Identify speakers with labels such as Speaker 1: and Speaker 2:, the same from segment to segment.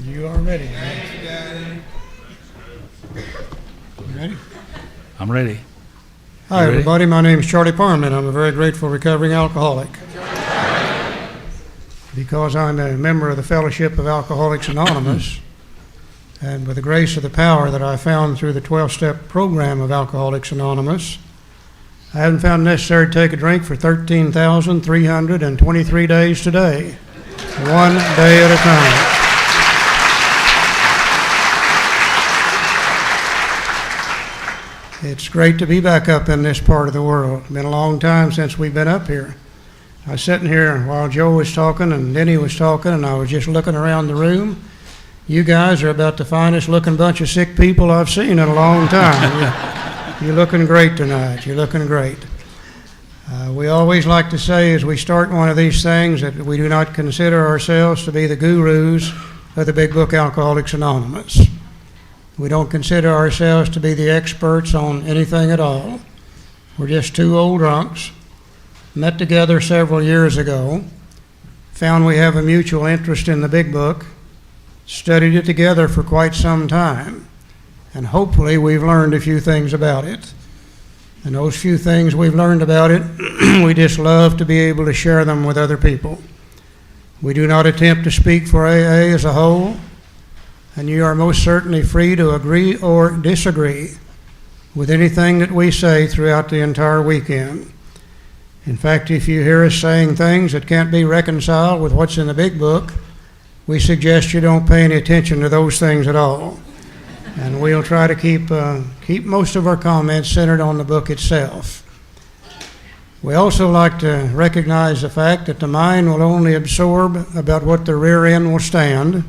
Speaker 1: You are ready. Thank you, Daddy. You ready?
Speaker 2: I'm ready.
Speaker 1: Hi, everybody. My name is Charlie Parman. I'm a very grateful recovering alcoholic. Because I'm a member of the Fellowship of Alcoholics Anonymous, and with the grace of the power that I found through the 12-step program of Alcoholics Anonymous, I haven't found it necessary to take a drink for 13,323 days today, one day at a time. It's great to be back up in this part of the world. It's been a long time since we've been up here. I was sitting here while Joe was talking and Denny was talking, and I was just looking around the room. You guys are about the finest looking bunch of sick people I've seen in a long time. You're looking great tonight. You're looking great. We always like to say as we start one of these things that we do not consider ourselves to be the gurus of the big book Alcoholics Anonymous. We don't consider ourselves to be the experts on anything at all. We're just two old drunks, met together several years ago, found we have a mutual interest in the big book, studied it together for quite some time, and hopefully we've learned a few things about it. And those few things we've learned about it, we just love to be able to share them with other people. We do not attempt to speak for AA as a whole, and you are most certainly free to agree or disagree with anything that we say throughout the entire weekend. In fact, if you hear us saying things that can't be reconciled with what's in the big book, we suggest you don't pay any attention to those things at all. And we'll try to keep most of our comments centered on the book itself. We also like to recognize the fact that the mind will only absorb about what the rear end will stand.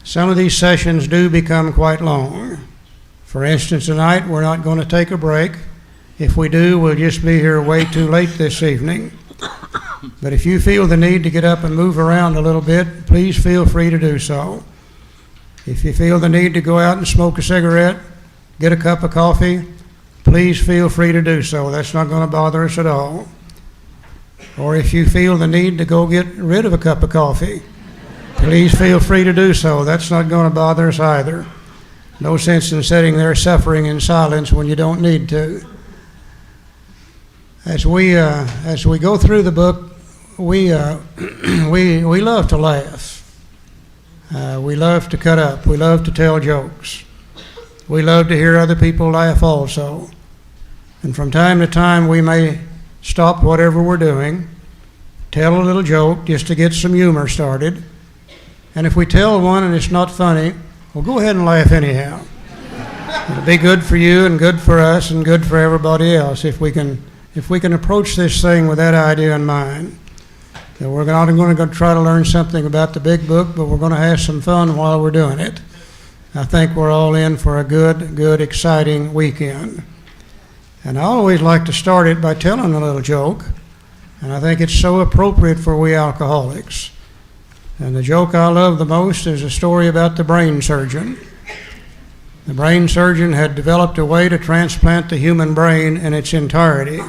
Speaker 1: Some of these sessions do become quite long. For instance, tonight we're not going to take a break. If we do, we'll just be here way too late this evening. But if you feel the need to get up and move around a little bit, please feel free to do so. If you feel the need to go out and smoke a cigarette, get a cup of coffee, please feel free to do so. That's not going to bother us at all. Or if you feel the need to go get rid of a cup of coffee, please feel free to do so. That's not going to bother us either. No sense in sitting there suffering in silence when you don't need to. As we go through the book, we love to laugh. We love to cut up. We love to tell jokes. We love to hear other people laugh also. And from time to time, we may stop whatever we're doing, tell a little joke just to get some humor started. And if we tell one and it's not funny, well, go ahead and laugh anyhow. It'll be good for you and good for us and good for everybody else if we can approach this thing with that idea in mind. That we're not going to try to learn something about the big book, but we're going to have some fun while we're doing it. I think we're all in for a good, exciting weekend. And I always like to start it by telling a little joke, and I think it's so appropriate for we alcoholics. And the joke I love the most is a story about the brain surgeon. The brain surgeon had developed a way to transplant the human brain in its entirety.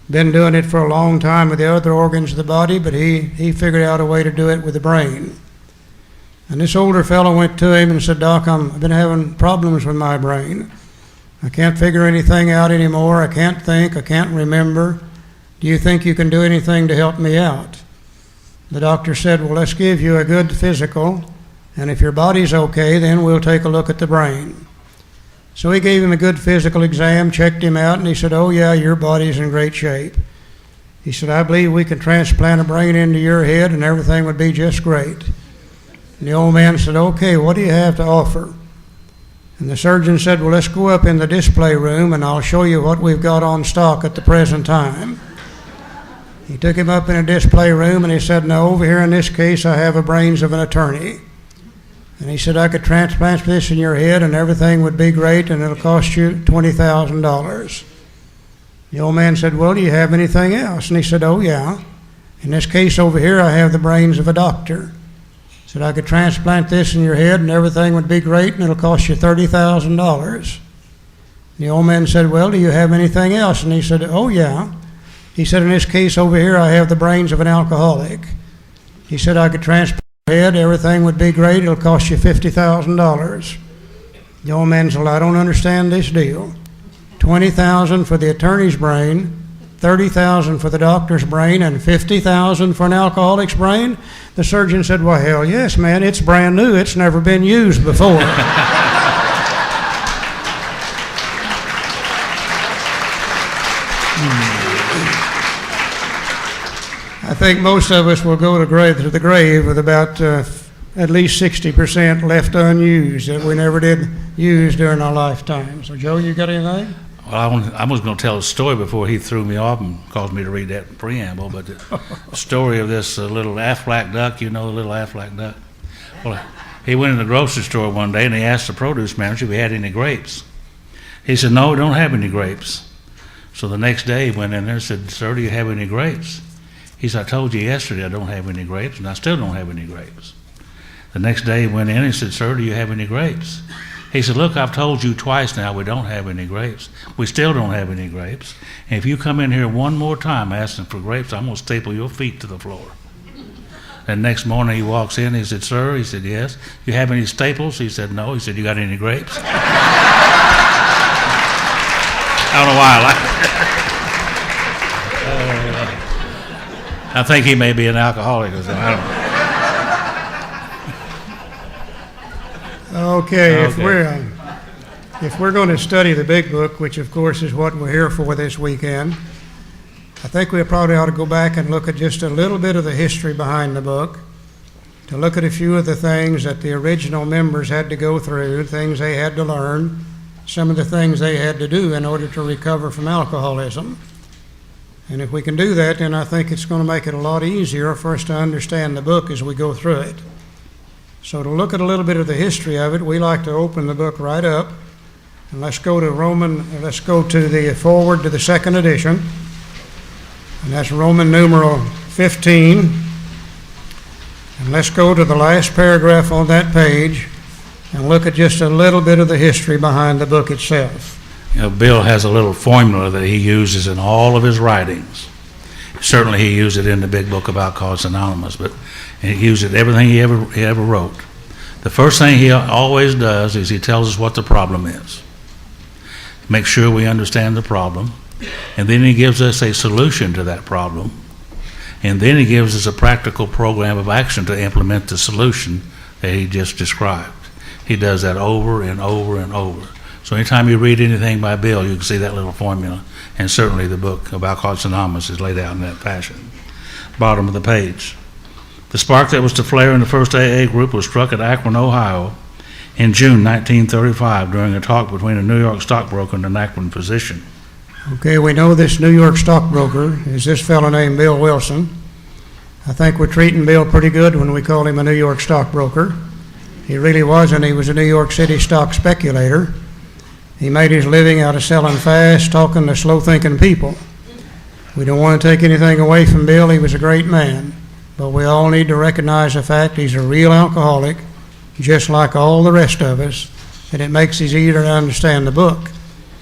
Speaker 1: Been doing it for a long time with the other organs of the body, but he figured out a way to do it with the brain. And this older fellow went to him and said, "Doc, I've been having problems with my brain. I can't figure anything out anymore. I can't think. I can't remember. Do you think you can do anything to help me out?" The doctor said, "Well, let's give you a good physical, and if your body's okay, then we'll take a look at the brain." So he gave him a good physical exam, checked him out, and he said, "Oh yeah, your body's in great shape." He said, "I believe we can transplant a brain into your head and everything would be just great." And the old man said, "Okay, what do you have to offer?" And the surgeon said, "Well, let's go up in the display room and I'll show you what we've got on stock at the present time." He took him up in a display room and he said, "Now over here in this case I have the brains of an attorney." And he said, "I could transplant this in your head and everything would be great and it'll cost you $20,000. The old man said, "Well, do you have anything else?" And he said, "Oh yeah. In this case over here I have the brains of a doctor." He said, "I could transplant this in your head and everything would be great and it'll cost you $30,000. The old man said, "Well, do you have anything else?" And he said, "Oh yeah." He said, "In this case over here I have the brains of an alcoholic." He said, "I could transplant head, everything would be great, it'll cost you $50,000. The old man said, I don't understand this deal. $20,000 for the attorney's brain, $30,000 for the doctor's brain, and $50,000 for an alcoholic's brain? The surgeon said, well, hell yes, man, it's brand new, it's never been used before. I think most of us will go to the grave with about at least 60% left unused that we never did use during our lifetime. So, Joe, you got anything?
Speaker 2: Well, I was going to tell a story before he threw me off and caused me to read that preamble, but the story of this little Aflac duck, you know the little Aflac duck? Well, he went in the grocery store one day and he asked the produce manager if he had any grapes. He said, no, we don't have any grapes. So the next day he went in there and said, sir, do you have any grapes? He said, I told you yesterday I don't have any grapes, and I still don't have any grapes. The next day he went in and he said, sir, do you have any grapes? He said, look, I've told you twice now we don't have any grapes. We still don't have any grapes. And if you come in here one more time asking for grapes, I'm going to staple your feet to the floor. And next morning he walks in, he said, sir, he said, yes. You have any staples? He said, no. He said, you got any grapes? I don't know why I like it. I think he may be an alcoholic or something. I don't know.
Speaker 1: Okay. If we're going to study the big book, which of course is what we're here for this weekend, I think we probably ought to go back and look at just a little bit of the history behind the book, to look at a few of the things that the original members had to go through, things they had to learn, some of the things they had to do in order to recover from alcoholism. And if we can do that, then I think it's going to make it a lot easier for us to understand the book as we go through it. So to look at a little bit of the history of it, we like to open the book right up. And let's go to the forward to the second edition. And that's Roman numeral 15. And let's go to the last paragraph on that page and look at just a little bit of the history behind the book itself.
Speaker 2: You know, Bill has a little formula that he uses in all of his writings. Certainly he used it in the big book of Alcoholics Anonymous, but he used it in everything he ever wrote. The first thing he always does is he tells us what the problem is. Make sure we understand the problem, and then he gives us a solution to that problem, and then he gives us a practical program of action to implement the solution that he just described. He does that over and over and over. So anytime you read anything by Bill, you can see that little formula, and certainly the book of Alcoholics Anonymous is laid out in that fashion. Bottom of the page. The spark that was to flare in the first AA group was struck at Akron, Ohio in June 1935 during a talk between a New York stockbroker and an Akron physician.
Speaker 1: Okay, we know this New York stockbroker is this fellow named Bill Wilson. I think we're treating Bill pretty good when we call him a New York stockbroker. He really wasn't. He was a New York City stock speculator. He made his living out of selling fast, talking to slow-thinking people. We don't want to take anything away from Bill. He was a great man. But we all need to recognize the fact he's a real alcoholic, just like all the rest of us, and it makes it easier to understand the book,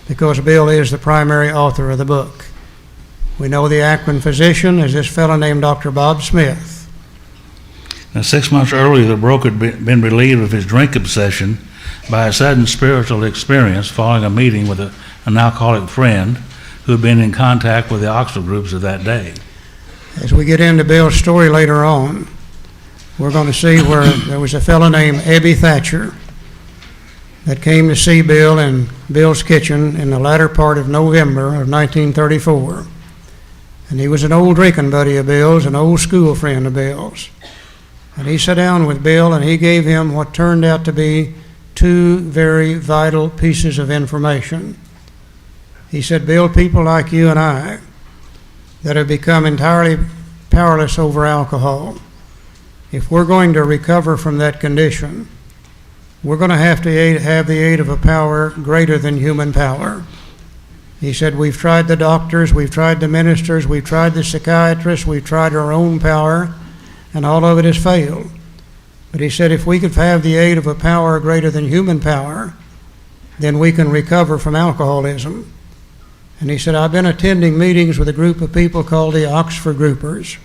Speaker 1: because Bill is the primary author of the book. We know the Akron physician is this fellow named Dr. Bob Smith.
Speaker 2: Now, 6 months earlier, the broker had been relieved of his drink obsession by a sudden spiritual experience following a meeting with an alcoholic friend who had been in contact with the Oxford groups of that day.
Speaker 1: As we get into Bill's story later on, we're going to see where there was a fellow named Ebby Thatcher that came to see Bill in Bill's kitchen in the latter part of November of 1934. And he was an old drinking buddy of Bill's, an old school friend of Bill's. And he sat down with Bill and he gave him what turned out to be two very vital pieces of information. He said, Bill, people like you and I that have become entirely powerless over alcohol, if we're going to recover from that condition, we're going to have the aid of a power greater than human power. He said, we've tried the doctors, we've tried the ministers, we've tried the psychiatrists, we've tried our own power, and all of it has failed. But he said, if we could have the aid of a power greater than human power, then we can recover from alcoholism. And he said, I've been attending meetings with a group of people called the Oxford Groupers.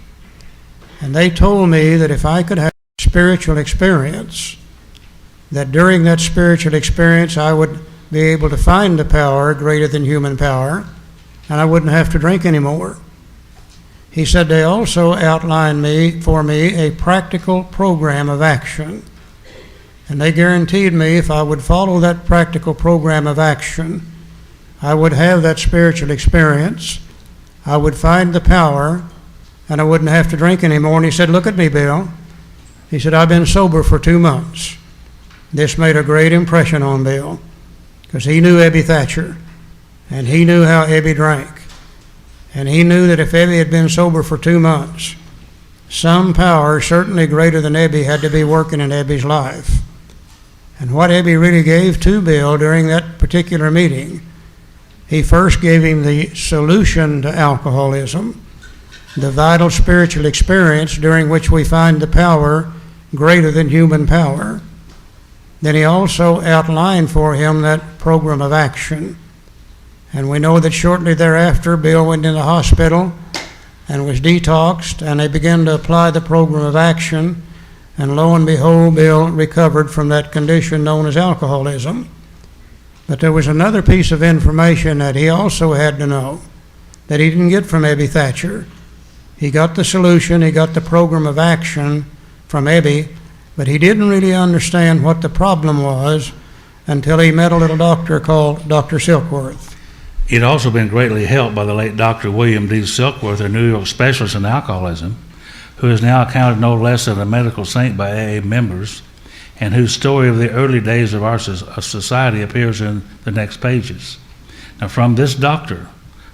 Speaker 1: And they told me that if I could have spiritual experience, that during that spiritual experience I would be able to find the power greater than human power, and I wouldn't have to drink anymore. He said they also outlined for me a practical program of action. And they guaranteed me if I would follow that practical program of action, I would have that spiritual experience, I would find the power, and I wouldn't have to drink anymore. And he said, look at me, Bill. He said, I've been sober for 2 months. This made a great impression on Bill, because he knew Ebby Thatcher, and he knew how Ebby drank. And he knew that if Ebby had been sober for 2 months, some power, certainly greater than Ebby, had to be working in Ebby's life. And what Ebby really gave to Bill during that particular meeting, he first gave him the solution to alcoholism, the vital spiritual experience during which we find the power greater than human power. Then he also outlined for him that program of action. And we know that shortly thereafter, Bill went into the hospital and was detoxed, and they began to apply the program of action. And lo and behold, Bill recovered from that condition known as alcoholism. But there was another piece of information that he also had to know that he didn't get from Ebby Thatcher. He got the solution, he got the program of action from Ebby, but he didn't really understand what the problem was until he met a little doctor called Dr. Silkworth.
Speaker 2: He'd also been greatly helped by the late Dr. William D. Silkworth, a New York specialist in alcoholism, who is now accounted no less than a medical saint by AA members, and whose story of the early days of our society appears in the next pages. Now, from this doctor,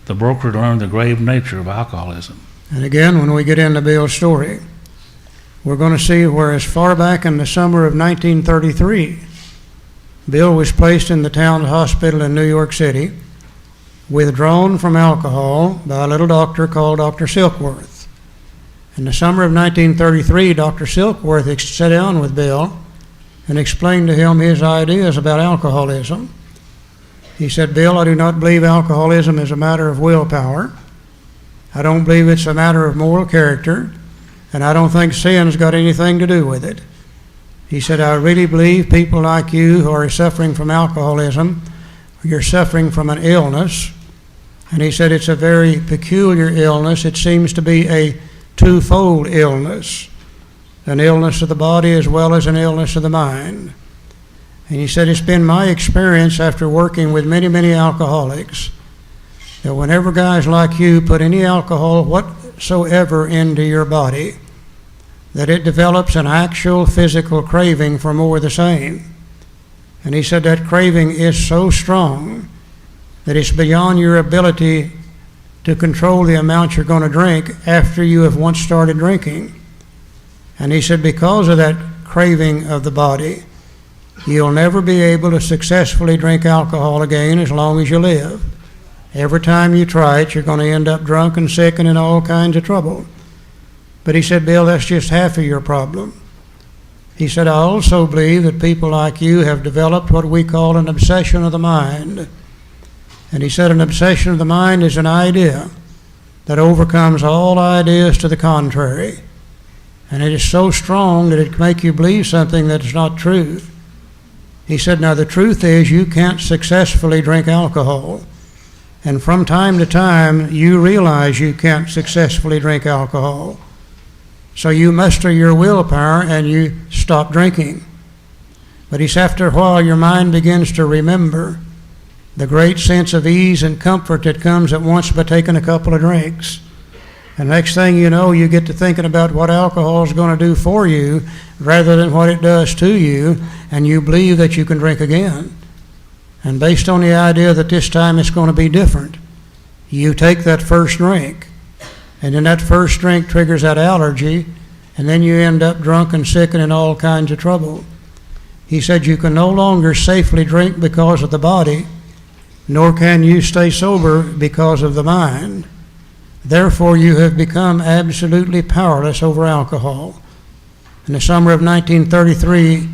Speaker 2: the broker learned the grave nature of alcoholism.
Speaker 1: And again, when we get into Bill's story, we're going to see where as far back in the summer of 1933, Bill was placed in the town hospital in New York City, withdrawn from alcohol by a little doctor called Dr. Silkworth. In the summer of 1933, Dr. Silkworth sat down with Bill and explained to him his ideas about alcoholism. He said, Bill, I do not believe alcoholism is a matter of willpower. I don't believe it's a matter of moral character, and I don't think sin's got anything to do with it. He said, I really believe people like you who are suffering from alcoholism, you're suffering from an illness. And he said it's a very peculiar illness. It seems to be a twofold illness, an illness of the body as well as an illness of the mind. And he said, it's been my experience after working with many, many alcoholics that whenever guys like you put any alcohol whatsoever into your body, that it develops an actual physical craving for more of the same. And he said that craving is so strong that it's beyond your ability to control the amount you're going to drink after you have once started drinking. And he said because of that craving of the body, you'll never be able to successfully drink alcohol again as long as you live. Every time you try it, you're going to end up drunk and sick and in all kinds of trouble. But he said, Bill, that's just half of your problem. He said, I also believe that people like you have developed what we call an obsession of the mind. And he said an obsession of the mind is an idea that overcomes all ideas to the contrary. And it is so strong that it can make you believe something that is not true. He said, now the truth is you can't successfully drink alcohol. And from time to time, you realize you can't successfully drink alcohol. So you muster your willpower and you stop drinking. But he said after a while, your mind begins to remember the great sense of ease and comfort that comes at once by taking a couple of drinks. And next thing you know, you get to thinking about what alcohol is going to do for you rather than what it does to you, and you believe that you can drink again. And based on the idea that this time it's going to be different, you take that first drink, and then that first drink triggers that allergy, and then you end up drunk and sick and in all kinds of trouble. He said you can no longer safely drink because of the body, nor can you stay sober because of the mind. Therefore, you have become absolutely powerless over alcohol. In the summer of 1933,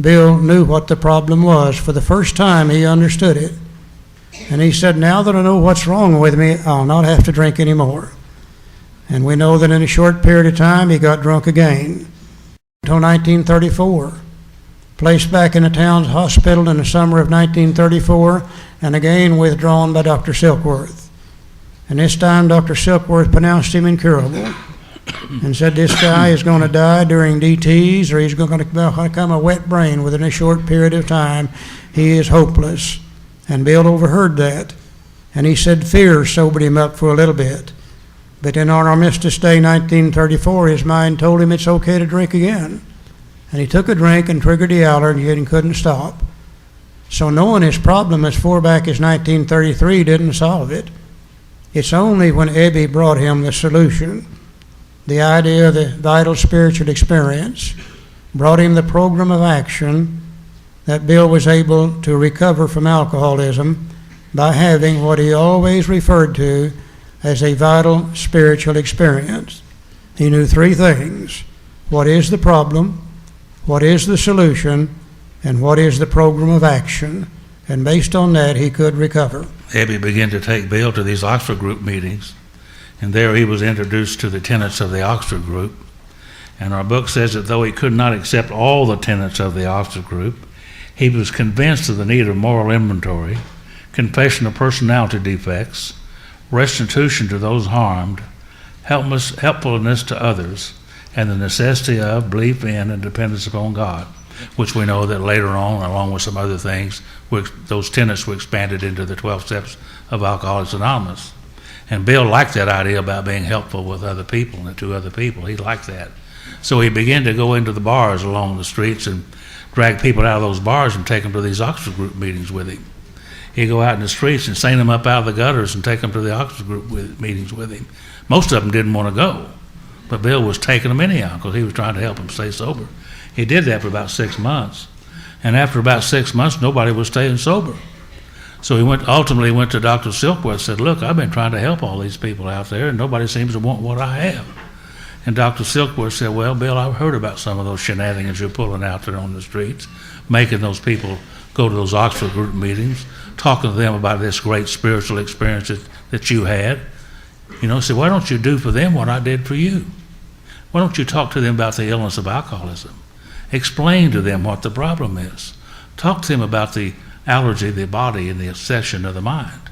Speaker 1: Bill knew what the problem was. For the first time, he understood it. And he said, now that I know what's wrong with me, I'll not have to drink anymore. And we know that in a short period of time, he got drunk again. until 1934. Placed back in the town's hospital in the summer of 1934, and again withdrawn by Dr. Silkworth. And this time Dr. Silkworth pronounced him incurable and said this guy is going to die during DTs, or he's going to become a wet brain within a short period of time. He is hopeless. And Bill overheard that. And he said fear sobered him up for a little bit. But then on Armistice Day 1934, his mind told him it's okay to drink again. And he took a drink and triggered the allergy and couldn't stop. So knowing his problem as far back as 1933 didn't solve it. It's only when Ebby brought him the solution, the idea of the vital spiritual experience, brought him the program of action, that Bill was able to recover from alcoholism by having what he always referred to as a vital spiritual experience. He knew three things: what is the problem, what is the solution, and what is the program of action. And based on that, he could recover.
Speaker 2: Ebby began to take Bill to these Oxford group meetings, and there he was introduced to the tenets of the Oxford group. And our book says that though he could not accept all the tenets of the Oxford group, he was convinced of the need of moral inventory, confession of personality defects, restitution to those harmed, helpfulness to others, and the necessity of, belief in, and dependence upon God, which we know that later on, along with some other things, those tenets were expanded into the 12 steps of Alcoholics Anonymous. And Bill liked that idea about being helpful with other people and to other people. He liked that. So he began to go into the bars along the streets and drag people out of those bars and take them to these Oxford group meetings with him. He'd go out in the streets and seine them up out of the gutters and take them to the Oxford group meetings with him. Most of them didn't want to go, but Bill was taking them anyhow because he was trying to help them stay sober. He did that for about 6 months, and after about 6 months, nobody was staying sober. So he ultimately went to Dr. Silkworth and said, "Look, I've been trying to help all these people out there, and nobody seems to want what I have." And Dr. Silkworth said, "Well, Bill, I've heard about some of those shenanigans you're pulling out there on the streets, making those people go to those Oxford group meetings, talking to them about this great spiritual experience that you had. You know, so why don't you do for them what I did for you? Why don't you talk to them about the illness of alcoholism? Explain to them what the problem is. Talk to them about the allergy of the body and the obsession of the mind.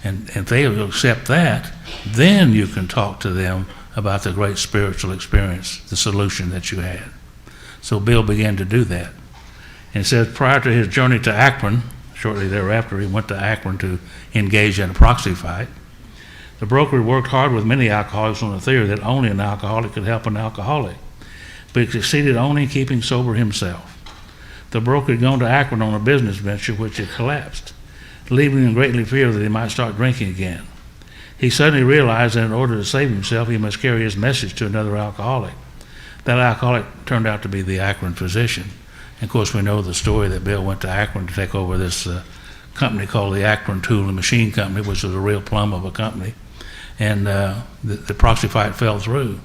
Speaker 2: And if they will accept that, then you can talk to them about the great spiritual experience, the solution that you had." So Bill began to do that. And it says prior to his journey to Akron, shortly thereafter, he went to Akron to engage in a proxy fight. The broker worked hard with many alcoholics on the theory that only an alcoholic could help an alcoholic, but he succeeded only in keeping sober himself. The broker had gone to Akron on a business venture which had collapsed, leaving him greatly feared that he might start drinking again. He suddenly realized that in order to save himself, he must carry his message to another alcoholic. That alcoholic turned out to be the Akron physician. And of course, we know the story that Bill went to Akron to take over this company called the Akron Tool and Machine Company, which was a real plum of a company. And the proxy fight fell through.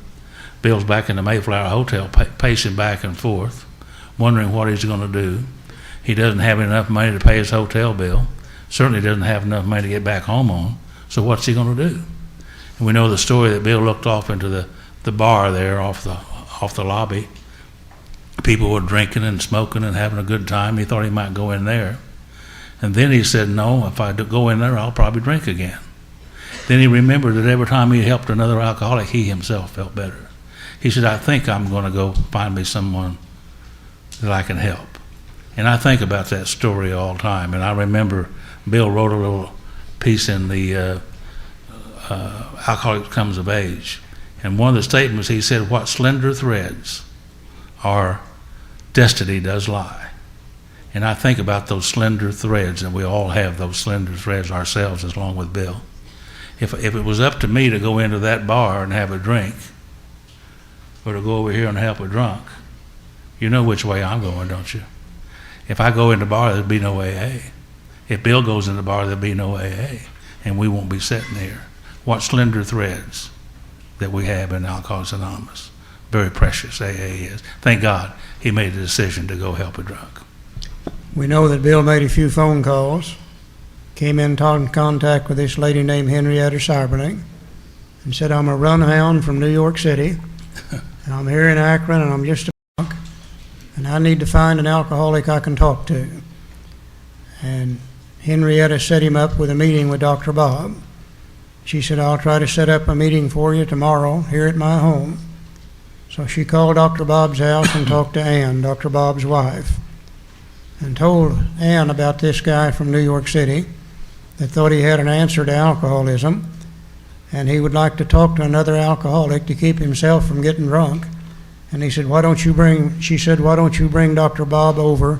Speaker 2: Bill's back in the Mayflower Hotel, pacing back and forth, wondering what he's going to do. He doesn't have enough money to pay his hotel bill. Certainly doesn't have enough money to get back home on. So what's he going to do? And we know the story that Bill looked off into the bar there off the lobby. People were drinking and smoking and having a good time. He thought he might go in there. And then he said, "No, if I go in there, I'll probably drink again." Then he remembered that every time he helped another alcoholic, he himself felt better. He said, "I think I'm going to go find me someone that I can help." And I think about that story all the time. And I remember Bill wrote a little piece in the Alcoholics Comes of Age. And one of the statements he said, "What slender threads our destiny does lie." And I think about those slender threads, and we all have those slender threads ourselves, as long with Bill. If it was up to me to go into that bar and have a drink, or to go over here and help a drunk, you know which way I'm going, don't you? If I go in the bar, there'd be no AA. If Bill goes in the bar, there'd be no AA, and we won't be sitting here. What slender threads that we have in Alcoholics Anonymous. Very precious AA is. Thank God he made the decision to go help a drunk.
Speaker 1: We know that Bill made a few phone calls, came in contact with this lady named Henrietta Cyberling, and said, "I'm a run hound from New York City, and I'm here in Akron, and I'm just a drunk, I need to find an alcoholic I can talk to. And Henrietta set him up with a meeting with Dr. Bob. She said, I'll try to set up a meeting for you tomorrow here at my home. So she called Dr. Bob's house and talked to Ann, Dr. Bob's wife, and told Ann about this guy from New York City that thought he had an answer to alcoholism, and he would like to talk to another alcoholic to keep himself from getting drunk. And she said, why don't you bring Dr. Bob over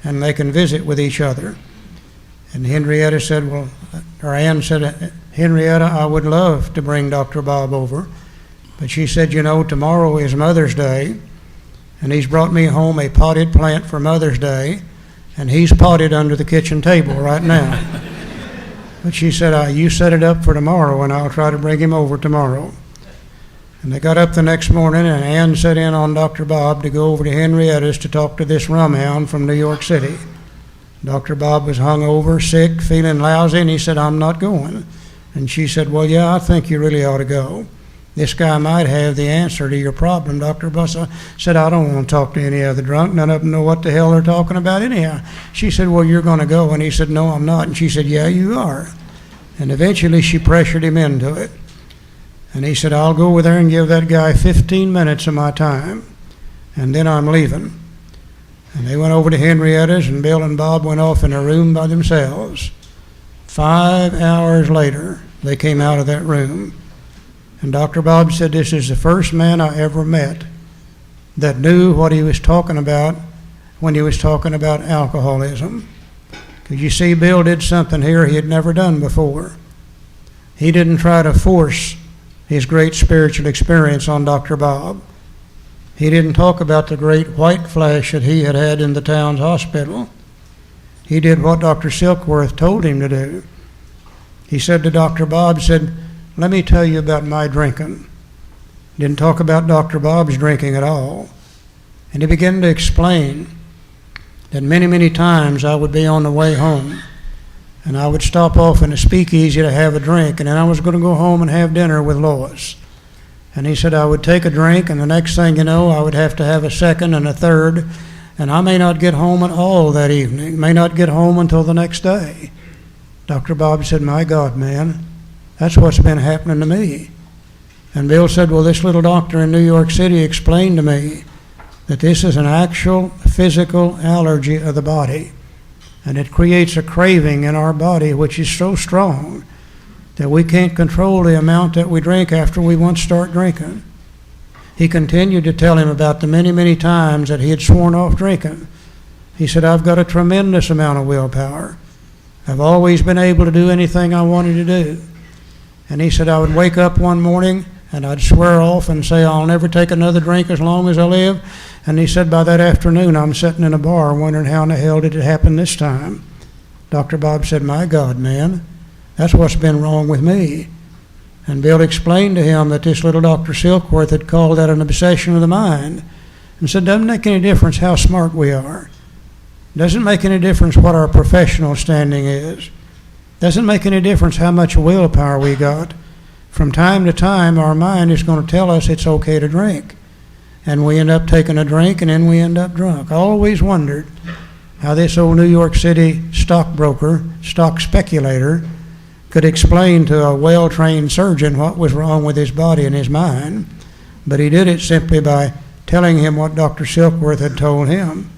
Speaker 1: and they can visit with each other? And Henrietta said, Ann said, Henrietta, I would love to bring Dr. Bob over. But she said, tomorrow is Mother's Day, and he's brought me home a potted plant for Mother's Day, and he's potted under the kitchen table right now. But she said, you set it up for tomorrow, and I'll try to bring him over tomorrow. And they got up the next morning, and Ann set in on Dr. Bob to go over to Henrietta's to talk to this rum hound from New York City. Dr. Bob was hungover, sick, feeling lousy, and he said, I'm not going. And she said, well, yeah, I think you really ought to go. This guy might have the answer to your problem. Dr. Bob said, I don't want to talk to any other drunk. None of them know what the hell they're talking about anyhow. She said, well, you're going to go. And he said, no, I'm not. And she said, yeah, you are. And eventually she pressured him into it. And he said, I'll go over there and give that guy 15 minutes of my time, and then I'm leaving. And they went over to Henrietta's, and Bill and Bob went off in a room by themselves. 5 hours later, they came out of that room. And Dr. Bob said, this is the first man I ever met that knew what he was talking about when he was talking about alcoholism. Because you see, Bill did something here he had never done before. He didn't try to force his great spiritual experience on Dr. Bob. He didn't talk about the great white flash that he had had in the town's hospital. He did what Dr. Silkworth told him to do. He said to Dr. Bob, let me tell you about my drinking. Didn't talk about Dr. Bob's drinking at all. And he began to explain that many, many times I would be on the way home, and I would stop off in a speakeasy to have a drink, and then I was going to go home and have dinner with Lois. And he said I would take a drink, and the next thing you know, I would have to have a second and a third, and I may not get home at all that evening, may not get home until the next day. Dr. Bob said, my God, man, that's what's been happening to me. And Bill said, well, this little doctor in New York City explained to me that this is an actual physical allergy of the body. And it creates a craving in our body which is so strong that we can't control the amount that we drink after we once start drinking. He continued to tell him about the many, many times that he had sworn off drinking. He said, I've got a tremendous amount of willpower. I've always been able to do anything I wanted to do. And he said, I would wake up one morning and I'd swear off and say, I'll never take another drink as long as I live. And he said, by that afternoon, I'm sitting in a bar wondering how in the hell did it happen this time. Dr. Bob said, my God, man, that's what's been wrong with me. And Bill explained to him that this little Dr. Silkworth had called that an obsession of the mind, and said, doesn't make any difference how smart we are. Doesn't make any difference what our professional standing is. Doesn't make any difference how much willpower we got. From time to time, our mind is going to tell us it's okay to drink. And we end up taking a drink, and then we end up drunk. I always wondered how this old New York City stockbroker, stock speculator, could explain to a well-trained surgeon what was wrong with his body and his mind. But he did it simply by telling him what Dr. Silkworth had told him.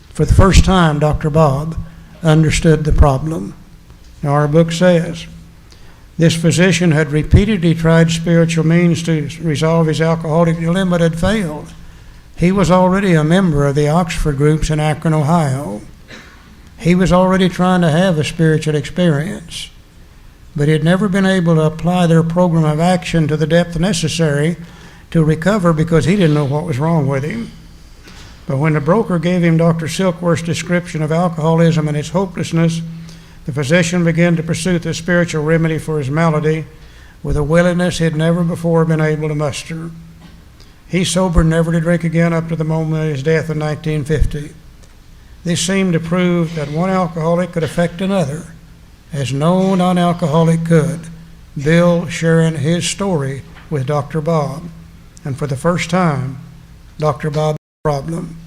Speaker 1: For the first time, Dr. Bob understood the problem. Now, our book says, this physician had repeatedly tried spiritual means to resolve his alcoholic dilemma but had failed. He was already a member of the Oxford groups in Akron, Ohio. He was already trying to have a spiritual experience, but he had never been able to apply their program of action to the depth necessary to recover because he didn't know what was wrong with him. But when the broker gave him Dr. Silkworth's description of alcoholism and its hopelessness, the physician began to pursue the spiritual remedy for his malady with a willingness he had never before been able to muster. He sobered never to drink again up to the moment of his death in 1950. This seemed to prove that one alcoholic could affect another, as no non-alcoholic could. Bill sharing his story with Dr. Bob, and for the first time, Dr. Bob's problem.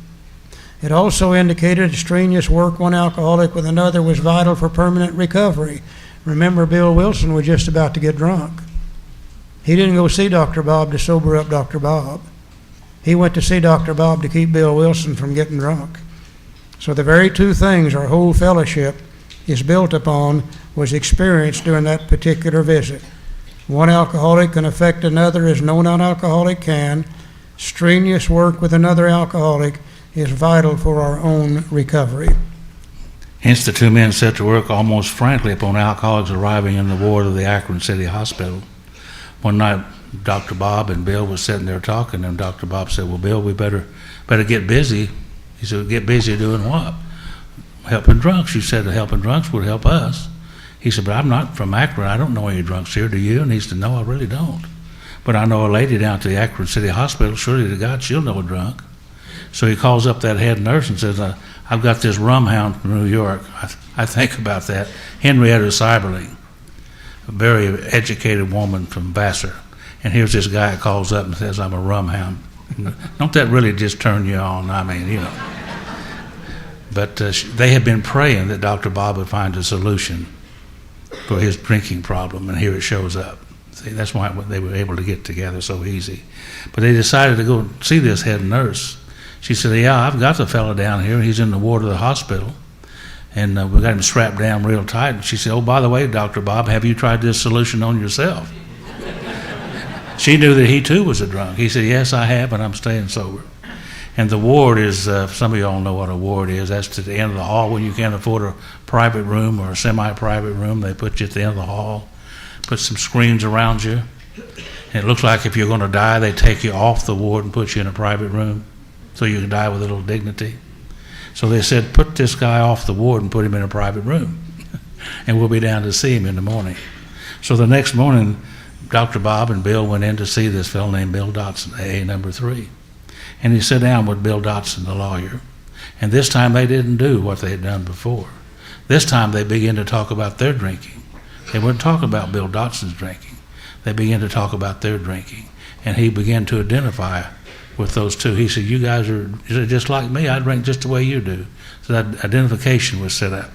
Speaker 1: It also indicated strenuous work one alcoholic with another was vital for permanent recovery. Remember, Bill Wilson was just about to get drunk. He didn't go see Dr. Bob to sober up Dr. Bob. He went to see Dr. Bob to keep Bill Wilson from getting drunk. So the very two things our whole fellowship is built upon was experienced during that particular visit. One alcoholic can affect another as no non-alcoholic can. Strenuous work with another alcoholic is vital for our own recovery.
Speaker 2: Hence, the two men set to work almost frankly upon alcoholics arriving in the ward of the Akron City Hospital. One night, Dr. Bob and Bill was sitting there talking, and Dr. Bob said, "Well, Bill, we better get busy." He said, "Get busy doing what?" "Helping drunks." You said helping drunks would help us. He said, "But I'm not from Akron. I don't know any drunks here. Do you?" And he said, "No, I really don't. But I know a lady down at the Akron City Hospital. Surely to God, she'll know a drunk." So he calls up that head nurse and says, "I've got this rum hound from New York." I think about that. Henrietta Seiberling, a very educated woman from Vassar. And here's this guy that calls up and says, "I'm a rum hound." Don't that really just turn you on? I mean, you know. But they had been praying that Dr. Bob would find a solution for his drinking problem, and here it shows up. See, that's why they were able to get together so easy. But they decided to go see this head nurse. She said, "Yeah, I've got the fellow down here. He's in the ward of the hospital, and we got him strapped down real tight." And she said, "Oh, by the way, Dr. Bob, have you tried this solution on yourself?" She knew that he too was a drunk. He said, "Yes, I have, but I'm staying sober." And the ward is, some of y'all know what a ward is. That's to the end of the hall when you can't afford a private room or a semi-private room. They put you at the end of the hall, put some screens around you. And it looks like if you're going to die, they take you off the ward and put you in a private room so you can die with a little dignity. So they said, "Put this guy off the ward and put him in a private room, and we'll be down to see him in the morning." So the next morning, Dr. Bob and Bill went in to see this fellow named Bill Dotson, AA number 3. And he sat down with Bill Dotson, the lawyer. And this time they didn't do what they had done before. This time they began to talk about their drinking. They weren't talking about Bill Dotson's drinking. They began to talk about their drinking. And he began to identify with those two. He said, "You guys are just like me. I drink just the way you do." So that identification was set up.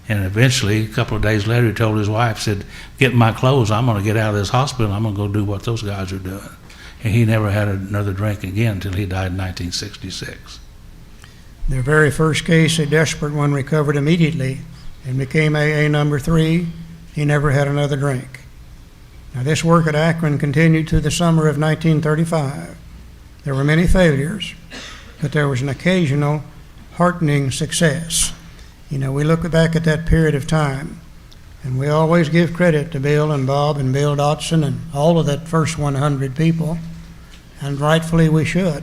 Speaker 2: And eventually, a couple of days later, he told his wife, said, "Get my clothes. I'm going to get out of this hospital. I'm going to go do what those guys are doing." And he never had another drink again until he died in 1966.
Speaker 1: Their very first case, a desperate one, recovered immediately and became AA number 3. He never had another drink. Now, this work at Akron continued through the summer of 1935. There were many failures, but there was an occasional heartening success. You know, we look back at that period of time, and we always give credit to Bill and Bob and Bill Dotson and all of that first 100 people, and rightfully we should.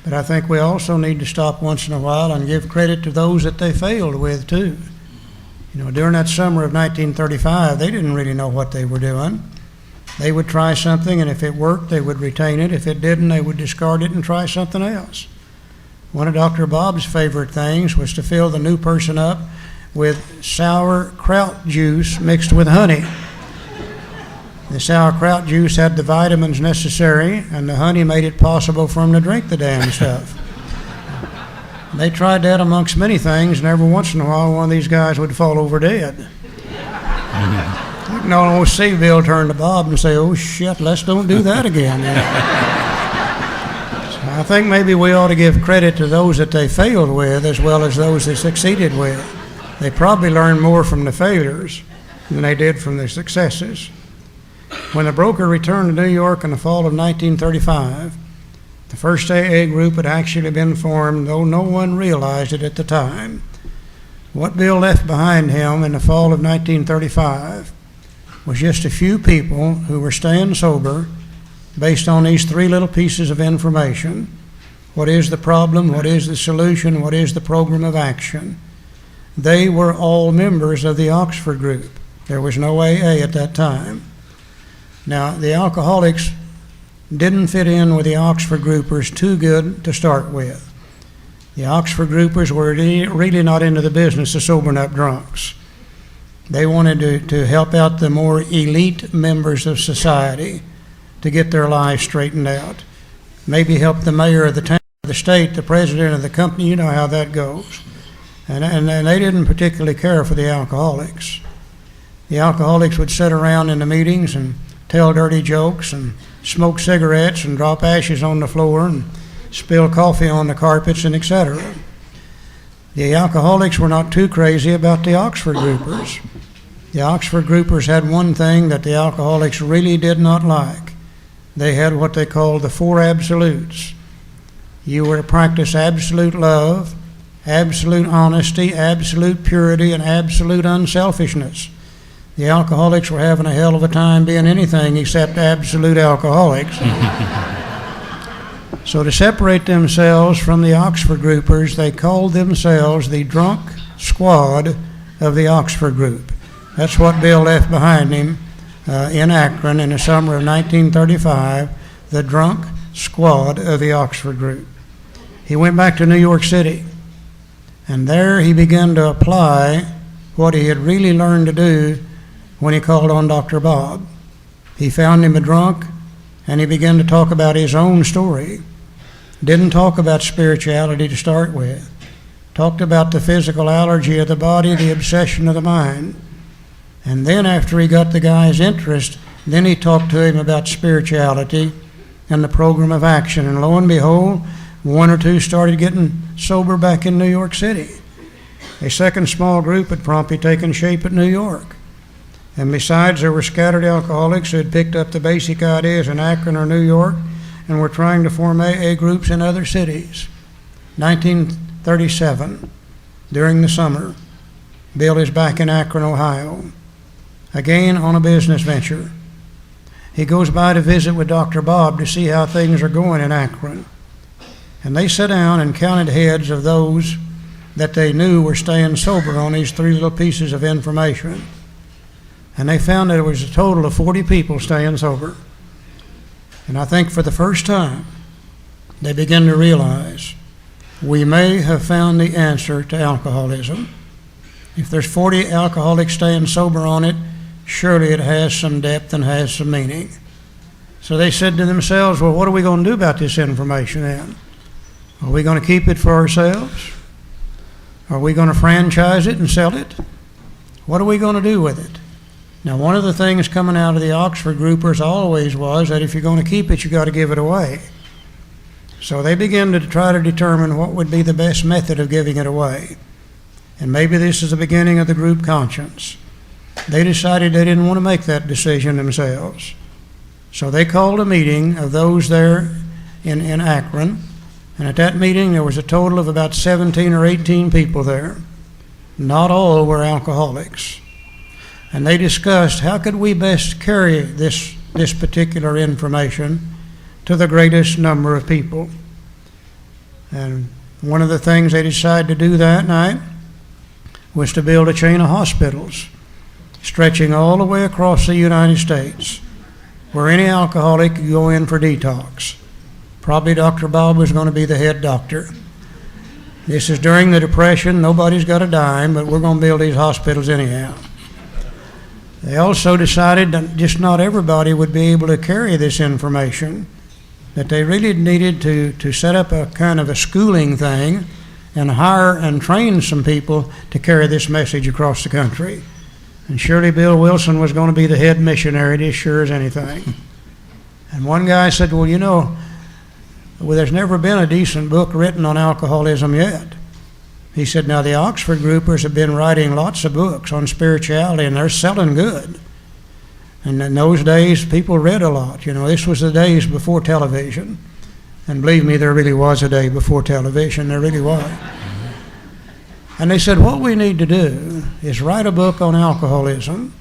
Speaker 1: But I think we also need to stop once in a while and give credit to those that they failed with too. You know, during that summer of 1935, they didn't really know what they were doing. They would try something, and if it worked, they would retain it. If it didn't, they would discard it and try something else. One of Dr. Bob's favorite things was to fill the new person up with sauerkraut juice mixed with honey. The sauerkraut juice had the vitamins necessary, and the honey made it possible for them to drink the damn stuff. They tried that amongst many things, and every once in a while, one of these guys would fall over dead. You can almost see Bill turn to Bob and say, "Oh, shit, let's don't do that again." So I think maybe we ought to give credit to those that they failed with as well as those they succeeded with. They probably learned more from the failures than they did from the successes. When the broker returned to New York in the fall of 1935, the first AA group had actually been formed, though no one realized it at the time. What Bill left behind him in the fall of 1935 was just a few people who were staying sober based on these 3 little pieces of information. What is the problem? What is the solution? What is the program of action? They were all members of the Oxford group. There was no AA at that time. Now, the alcoholics didn't fit in with the Oxford groupers too good to start with. The Oxford groupers were really not into the business of sobering up drunks. They wanted to help out the more elite members of society to get their lives straightened out. Maybe help the mayor of the town the state, the president of the company, you know how that goes. And they didn't particularly care for the alcoholics. The alcoholics would sit around in the meetings and tell dirty jokes and smoke cigarettes and drop ashes on the floor and spill coffee on the carpets and etc. The alcoholics were not too crazy about the Oxford groupers. The Oxford groupers had one thing that the alcoholics really did not like. They had what they called the four absolutes. You were to practice absolute love, absolute honesty, absolute purity, and absolute unselfishness. The alcoholics were having a hell of a time being anything except absolute alcoholics. So to separate themselves from the Oxford groupers, they called themselves the drunk squad of the Oxford group. That's what Bill left behind him in Akron in the summer of 1935, the drunk squad of the Oxford group. He went back to New York City, and there he began to apply what he had really learned to do when he called on Dr. Bob. He found him a drunk, and he began to talk about his own story. Didn't talk about spirituality to start with. Talked about the physical allergy of the body, the obsession of the mind. And then after he got the guy's interest, then he talked to him about spirituality and the program of action. And lo and behold, one or two started getting sober back in New York City. A second small group had promptly taken shape at New York. And besides, there were scattered alcoholics who had picked up the basic ideas in Akron or New York and were trying to form AA groups in other cities. 1937, during the summer, Bill is back in Akron, Ohio, again on a business venture. He goes by to visit with Dr. Bob to see how things are going in Akron. And they sat down and counted heads of those that they knew were staying sober on these three little pieces of information. And they found that there was a total of 40 people staying sober. And I think for the first time, they began to realize we may have found the answer to alcoholism. If there's 40 alcoholics staying sober on it, surely it has some depth and has some meaning. So they said to themselves, well, what are we going to do about this information then? Are we going to keep it for ourselves? Are we going to franchise it and sell it? What are we going to do with it? Now, one of the things coming out of the Oxford groupers always was that if you're going to keep it, you got to give it away. So they began to try to determine what would be the best method of giving it away. And maybe this is the beginning of the group conscience. They decided they didn't want to make that decision themselves. So they called a meeting of those there in Akron. And at that meeting, there was a total of about 17 or 18 people there. Not all were alcoholics. And they discussed how could we best carry this particular information to the greatest number of people. And one of the things they decided to do that night was to build a chain of hospitals stretching all the way across the United States where any alcoholic could go in for detox. Probably Dr. Bob was going to be the head doctor. This is during the Depression. Nobody's got a dime, but we're going to build these hospitals anyhow. They also decided that just not everybody would be able to carry this information, that they really needed to set up a kind of a schooling thing and hire and train some people to carry this message across the country. And surely Bill Wilson was going to be the head missionary, as sure as anything. And one guy said, well, you know, there's never been a decent book written on alcoholism yet. He said, now the Oxford groupers have been writing lots of books on spirituality, and they're selling good. And in those days, people read a lot. You know, this was the days before television. And believe me, there really was a day before television. There really was. And they said, what we need to do is write a book on alcoholism,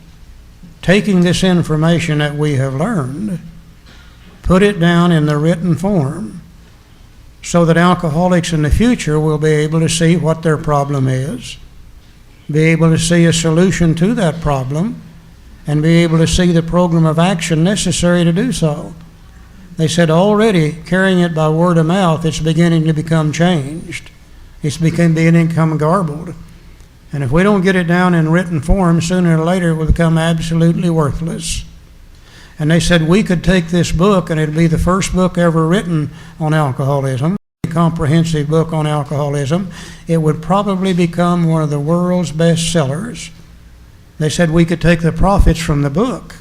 Speaker 1: taking this information that we have learned, put it down in the written form, so that alcoholics in the future will be able to see what their problem is, be able to see a solution to that problem, and be able to see the program of action necessary to do so. They said already, carrying it by word of mouth, it's beginning to become changed. It's beginning garbled. And if we don't get it down in written form, sooner or later it will become absolutely worthless. And they said we could take this book, and it'll be the first book ever written on alcoholism. comprehensive book on alcoholism, it would probably become one of the world's best sellers. They said we could take the profits from the book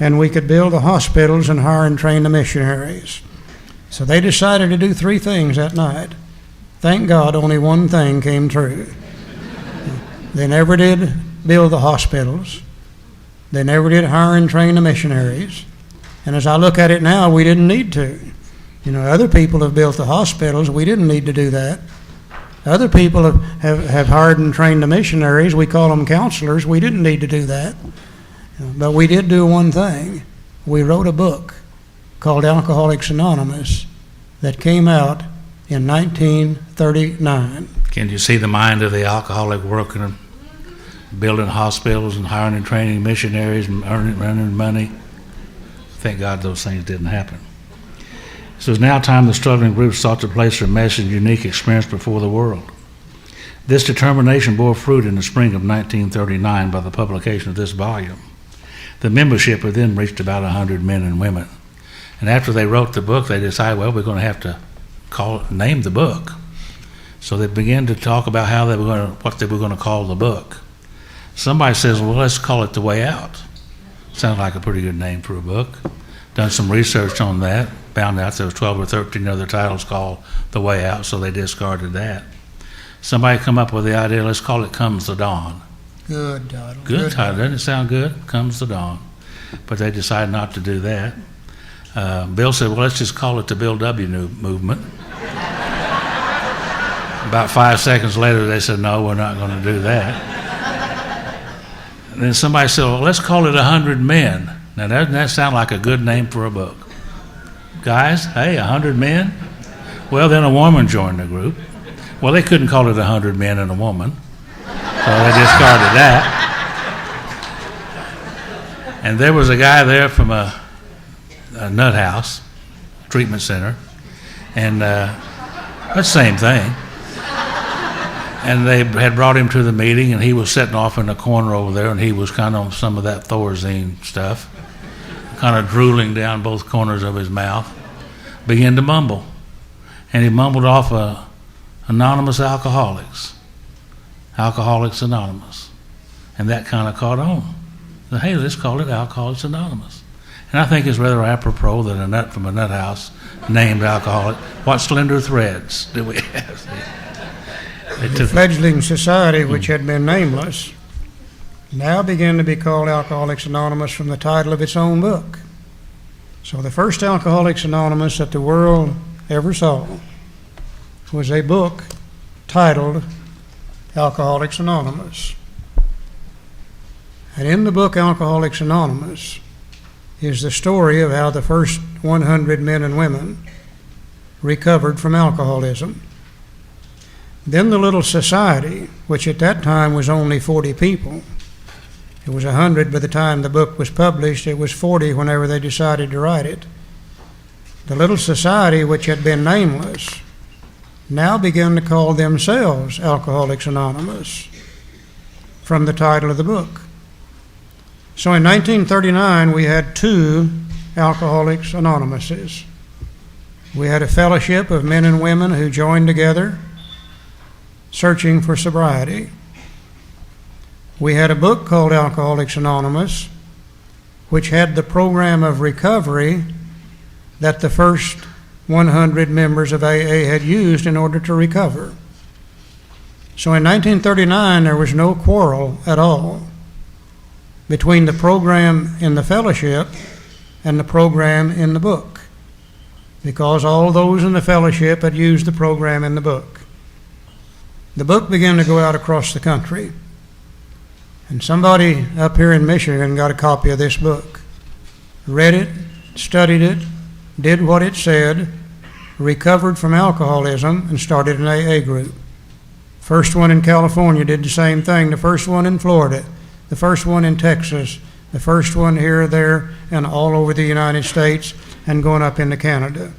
Speaker 1: and we could build the hospitals and hire and train the missionaries. So they decided to do 3 things that night. Thank God only one thing came true. They never did build the hospitals. They never did hire and train the missionaries. And as I look at it now, we didn't need to. Other people have built the hospitals. We didn't need to do that. Other people have hired and trained the missionaries. We call them counselors. We didn't need to do that. But we did do one thing. We wrote a book called Alcoholics Anonymous that came out in 1939.
Speaker 2: Can you see the mind of the alcoholic working, building hospitals and hiring and training missionaries and earning money? Thank God those things didn't happen. So it's now time the struggling group sought to place their message and unique experience before the world. This determination bore fruit in the spring of 1939 by the publication of this volume. The membership had then reached about 100 men and women. And after they wrote the book, they decided, well, we're going to have to name the book. So they began to talk about what they were going to call the book. Somebody says, well, let's call it The Way Out. Sounds like a pretty good name for a book. Done some research on that, found out there was 12 or 13 other titles called The Way Out, so they discarded that. Somebody come up with the idea, let's call it Comes the Dawn.
Speaker 1: Good title.
Speaker 2: Good title, doesn't it sound good? Comes the Dawn. But they decided not to do that. Bill said, well, let's just call it the Bill W. Movement. About 5 seconds later, they said, no, we're not going to do that. And then somebody said, well, let's call it 100 Men. Now, doesn't that sound like a good name for a book? Guys, hey, 100 men? Well, then a woman joined the group. Well, they couldn't call it 100 men and a woman, so they discarded that. And there was a guy there from a nut house, treatment center, and that's the same thing. And they had brought him to the meeting, and he was sitting off in the corner over there, and he was kind of on some of that Thorazine stuff, kind of drooling down both corners of his mouth, began to mumble. And he mumbled off Anonymous Alcoholics, Alcoholics Anonymous. And that kind of caught on. So, hey, let's call it Alcoholics Anonymous. And I think it's rather apropos that a nut from a nut house named Alcoholic. What slender threads do we have?
Speaker 1: The fledgling society, which had been nameless, now began to be called Alcoholics Anonymous from the title of its own book. So the first Alcoholics Anonymous that the world ever saw was a book titled Alcoholics Anonymous. And in the book Alcoholics Anonymous is the story of how the first 100 men and women recovered from alcoholism. Then the little society, which at that time was only 40 people, it was 100 by the time the book was published, it was 40 whenever they decided to write it. The little society, which had been nameless, now began to call themselves Alcoholics Anonymous from the title of the book. So in 1939, we had 2 Alcoholics Anonymouses. We had a fellowship of men and women who joined together searching for sobriety. We had a book called Alcoholics Anonymous, which had the program of recovery that the first 100 members of AA had used in order to recover. So in 1939, there was no quarrel at all between the program in the fellowship and the program in the book, because all those in the fellowship had used the program in the book. The book began to go out across the country, and somebody up here in Michigan got a copy of this book, read it, studied it, did what it said, recovered from alcoholism, and started an AA group. First one in California did the same thing, the first one in Florida, the first one in Texas, the first one here, there, and all over the United States, and going up into Canada.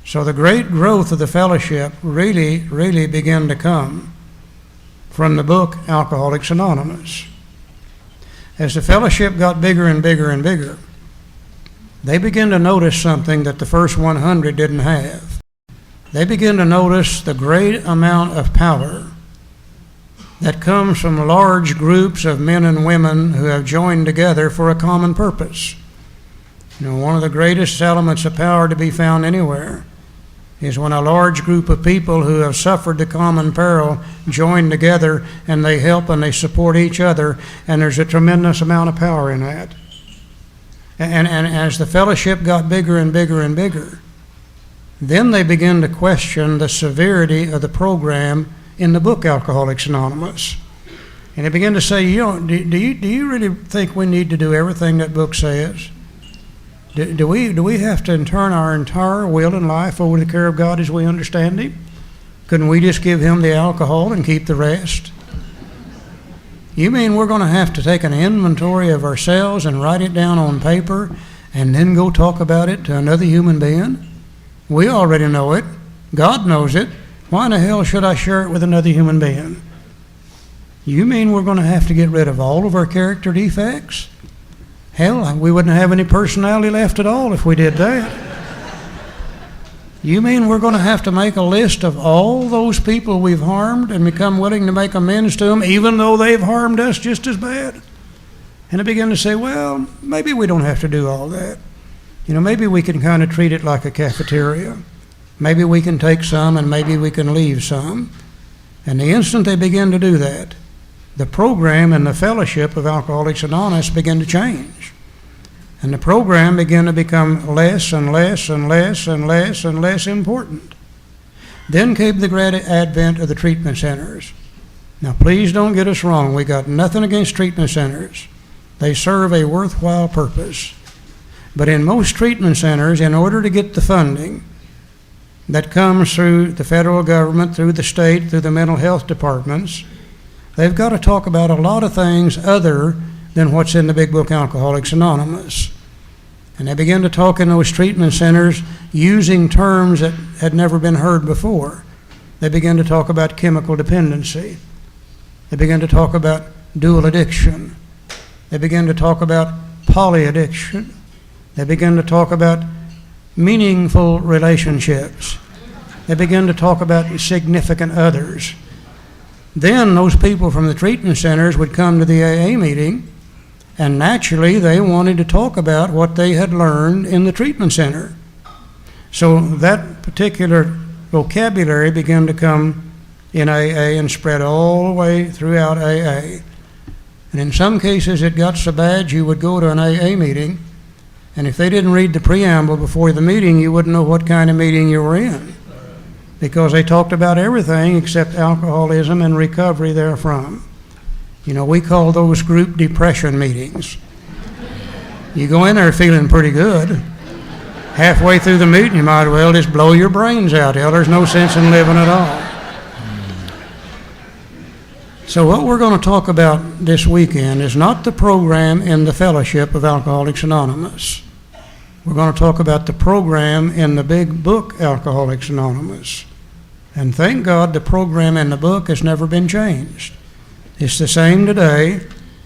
Speaker 1: So the great growth of the fellowship really began to come from the book Alcoholics Anonymous. As the fellowship got bigger and bigger and bigger, they began to notice something that the first 100 didn't have. they begin to notice the great amount of power that comes from large groups of men and women who have joined together for a common purpose. You know, one of the greatest elements of power to be found anywhere is when a large group of people who have suffered the common peril join together and they help and they support each other, and there's a tremendous amount of power in that. And as the fellowship got bigger and bigger and bigger, then they began to question the severity of the program in the book Alcoholics Anonymous. And they began to say, do you really think we need to do everything that book says? Do we have to turn our entire will and life over to the care of God as we understand Him? Couldn't we just give Him the alcohol and keep the rest? You mean we're going to have to take an inventory of ourselves and write it down on paper and then go talk about it to another human being? We already know it. God knows it. Why in the hell should I share it with another human being? You mean we're going to have to get rid of all of our character defects? Hell, we wouldn't have any personality left at all if we did that. You mean we're going to have to make a list of all those people we've harmed and become willing to make amends to them, even though they've harmed us just as bad? And I begin to say, well, maybe we don't have to do all that. You know, maybe we can kind of treat it like a cafeteria. Maybe we can take some and maybe we can leave some. And the instant they begin to do that, the program and the fellowship of Alcoholics Anonymous began to change. And the program began to become less and less and less and less and less important. Then came the great advent of the treatment centers. Now, please don't get us wrong. We got nothing against treatment centers. They serve a worthwhile purpose. But in most treatment centers, in order to get the funding that comes through the federal government, through the state, through the mental health departments, they've got to talk about a lot of things other than what's in the big book Alcoholics Anonymous. And they began to talk in those treatment centers using terms that had never been heard before. They began to talk about chemical dependency. They began to talk about dual addiction. They began to talk about polyaddiction. They began to talk about meaningful relationships. They began to talk about significant others. Then those people from the treatment centers would come to the AA meeting, and naturally they wanted to talk about what they had learned in the treatment center. So that particular vocabulary began to come in AA and spread all the way throughout AA. And in some cases it got so bad you would go to an AA meeting, and if they didn't read the preamble before the meeting, you wouldn't know what kind of meeting you were in, because they talked about everything except alcoholism and recovery therefrom. You know, we call those group depression meetings. You go in there feeling pretty good. Halfway through the meeting, you might as well just blow your brains out. Hell, there's no sense in living at all. So what we're going to talk about this weekend is not the program in the fellowship of Alcoholics Anonymous. We're going to talk about the program in the big book Alcoholics Anonymous. And thank God the program in the book has never been changed. It's the same today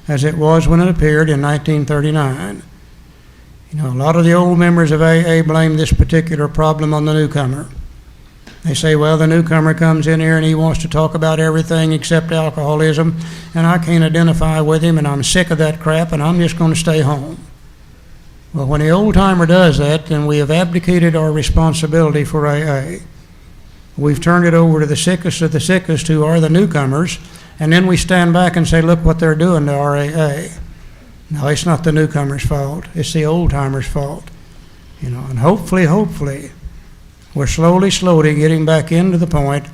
Speaker 1: as it was when it appeared in 1939. You know, a lot of the old members of AA blame this particular problem on the newcomer. They say, well, the newcomer comes in here and he wants to talk about everything except alcoholism, and I can't identify with him, and I'm sick of that crap, and I'm just going to stay home. Well, when the old-timer does that, then we have abdicated our responsibility for AA. We've turned it over to the sickest of the sickest, who are the newcomers, and then we stand back and say, look what they're doing to our AA. No, it's not the newcomer's fault. It's the old-timer's fault. You know, and hopefully, we're slowly getting back into the point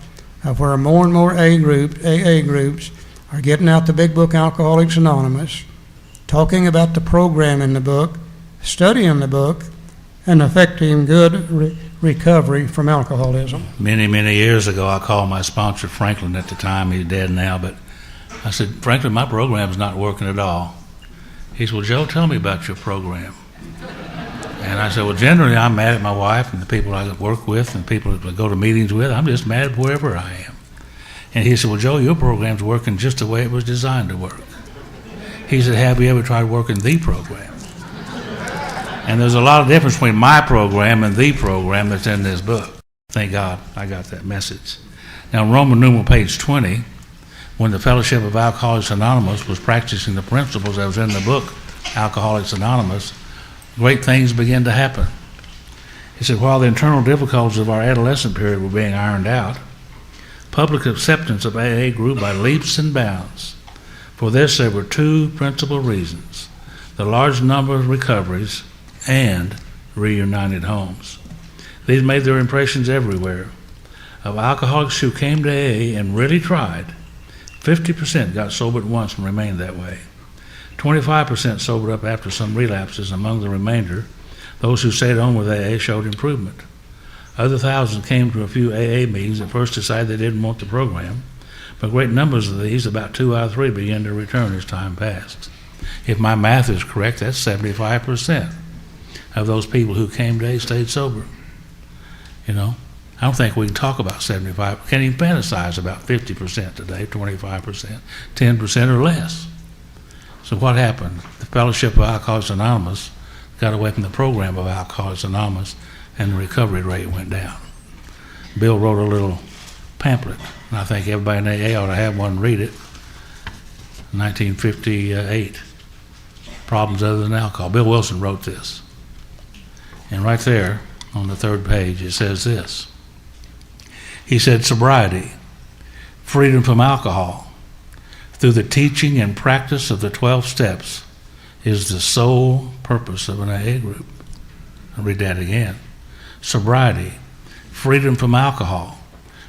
Speaker 1: of where more and more AA groups are getting out the big book Alcoholics Anonymous, talking about the program in the book, studying the book, and effecting good recovery from alcoholism.
Speaker 2: Many, many years ago, I called my sponsor, Franklin, at the time. He's dead now, but I said, Franklin, my program's not working at all. He said, well, Joe, tell me about your program. And I said, well, generally, I'm mad at my wife and the people I work with and the people that I go to meetings with. I'm just mad wherever I am. And he said, well, Joe, your program's working just the way it was designed to work. He said, have you ever tried working the program? And there's a lot of difference between my program and the program that's in this book. Thank God I got that message. Now, Roman numeral page 20, when the Fellowship of Alcoholics Anonymous was practicing the principles that was in the book, Alcoholics Anonymous, great things began to happen. He said, while the internal difficulties of our adolescent period were being ironed out, public acceptance of AA grew by leaps and bounds. For this, there were two principal reasons: the large number of recoveries and reunited homes. These made their impressions everywhere. Of alcoholics who came to AA and really tried, 50% got sober at once and remained that way. 25% sobered up after some relapses. Among the remainder, those who stayed on with AA showed improvement. Other thousands came to a few AA meetings at first decided they didn't want the program, but great numbers of these, about 2 out of 3, began to return as time passed. If my math is correct, that's 75% of those people who came to AA stayed sober. You know, I don't think we can talk about 75. Can't even fantasize about 50% today, 25%, 10% or less. So what happened? The Fellowship of Alcoholics Anonymous got away from the program of Alcoholics Anonymous, and the recovery rate went down. Bill wrote a little pamphlet, and I think everybody in AA ought to have one and read it. 1958, Problems Other Than Alcohol. Bill Wilson wrote this. And right there on the third page it says this. He said, sobriety, freedom from alcohol, through the teaching and practice of the 12 steps, is the sole purpose of an AA group. I'll read that again. Sobriety, freedom from alcohol,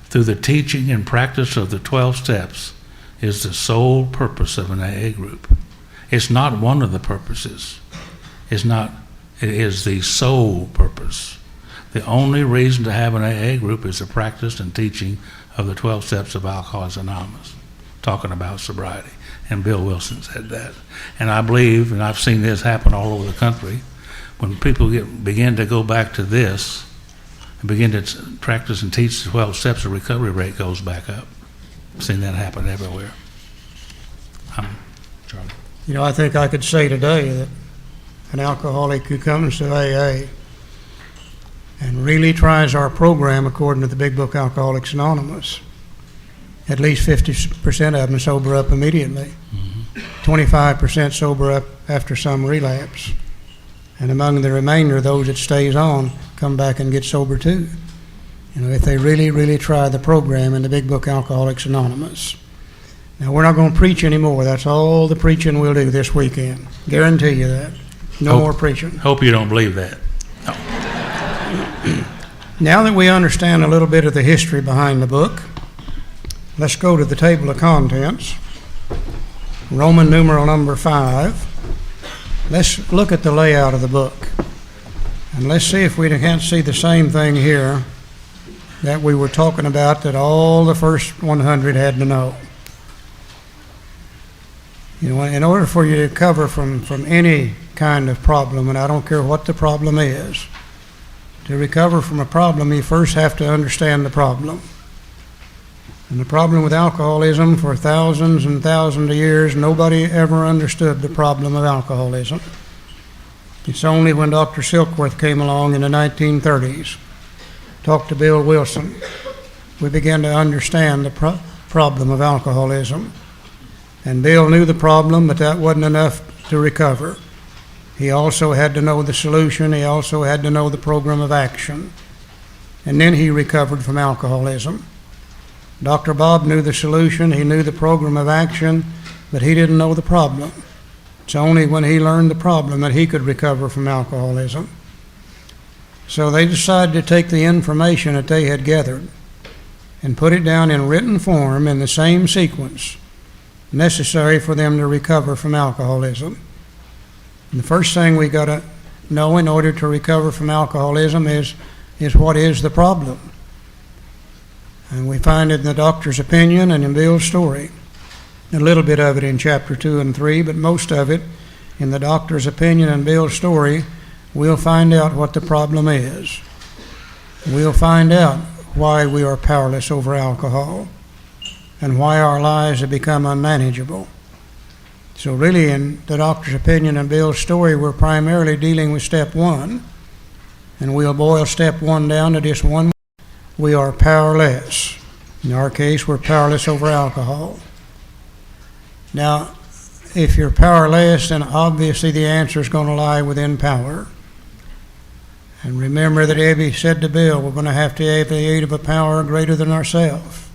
Speaker 2: through the teaching and practice of the 12 steps, is the sole purpose of an AA group. It's not one of the purposes. It is the sole purpose. The only reason to have an AA group is the practice and teaching of the 12 steps of Alcoholics Anonymous, talking about sobriety. And Bill Wilson said that. And I believe, and I've seen this happen all over the country, when people begin to go back to this and begin to practice and teach the 12 steps, the recovery rate goes back up. I've seen that happen everywhere. Charlie.
Speaker 1: You know, I think I could say today that an alcoholic who comes to AA and really tries our program according to the Big Book Alcoholics Anonymous, at least 50% of them sober up immediately. 25% sober up after some relapse. And among the remainder, those that stays on come back and get sober too. You know, if they really, really try the program in the Big Book Alcoholics Anonymous. Now, we're not going to preach anymore. That's all the preaching we'll do this weekend. Guarantee you that. No more preaching.
Speaker 2: Hope you don't believe that. No.
Speaker 1: Now that we understand a little bit of the history behind the book, let's go to the table of contents. Roman numeral number 5. Let's look at the layout of the book. And let's see if we can't see the same thing here that we were talking about that all the first 100 had to know. You know, in order for you to recover from any kind of problem, and I don't care what the problem is, to recover from a problem, you first have to understand the problem. And the problem with alcoholism, for thousands and thousands of years, nobody ever understood the problem of alcoholism. It's only when Dr. Silkworth came along in the 1930s, talked to Bill Wilson, we began to understand the problem of alcoholism. And Bill knew the problem, but that wasn't enough to recover. He also had to know the solution. He also had to know the program of action. And then he recovered from alcoholism. Dr. Bob knew the solution. He knew the program of action, but he didn't know the problem. It's only when he learned the problem that he could recover from alcoholism. So they decided to take the information that they had gathered and put it down in written form in the same sequence necessary for them to recover from alcoholism. And the first thing we got to know in order to recover from alcoholism is what is the problem. And we find it in the doctor's opinion and in Bill's story. A little bit of it in chapter 2 and 3, but most of it in the doctor's opinion and Bill's story, we'll find out what the problem is. We'll find out why we are powerless over alcohol and why our lives have become unmanageable. So really, in the doctor's opinion and Bill's story, we're primarily dealing with step 1, and we'll boil step 1 down to just one. we are powerless. In our case, we're powerless over alcohol. Now, if you're powerless, then obviously the answer is going to lie within power. And remember that Abby said to Bill, we're going to have the aid of a power greater than ourselves.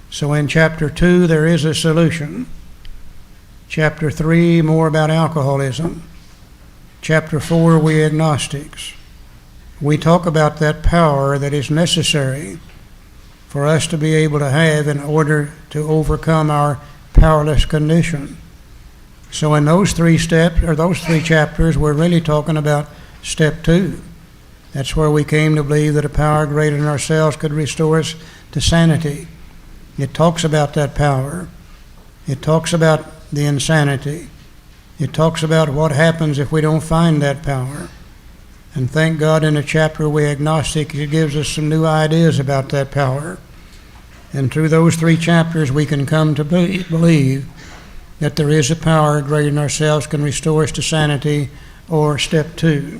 Speaker 1: So in chapter 2, there is a solution. Chapter 3, more about alcoholism. Chapter 4, we agnostics. We talk about that power that is necessary for us to be able to have in order to overcome our powerless condition. So in those 3 steps, or those 3 chapters, we're really talking about step 2. That's where we came to believe that a power greater than ourselves could restore us to sanity. It talks about that power. It talks about the insanity. It talks about what happens if we don't find that power. And thank God in the chapter we agnostic, it gives us some new ideas about that power. And through those 3 chapters we can come to believe that there is a power greater than ourselves can restore us to sanity, or step 2.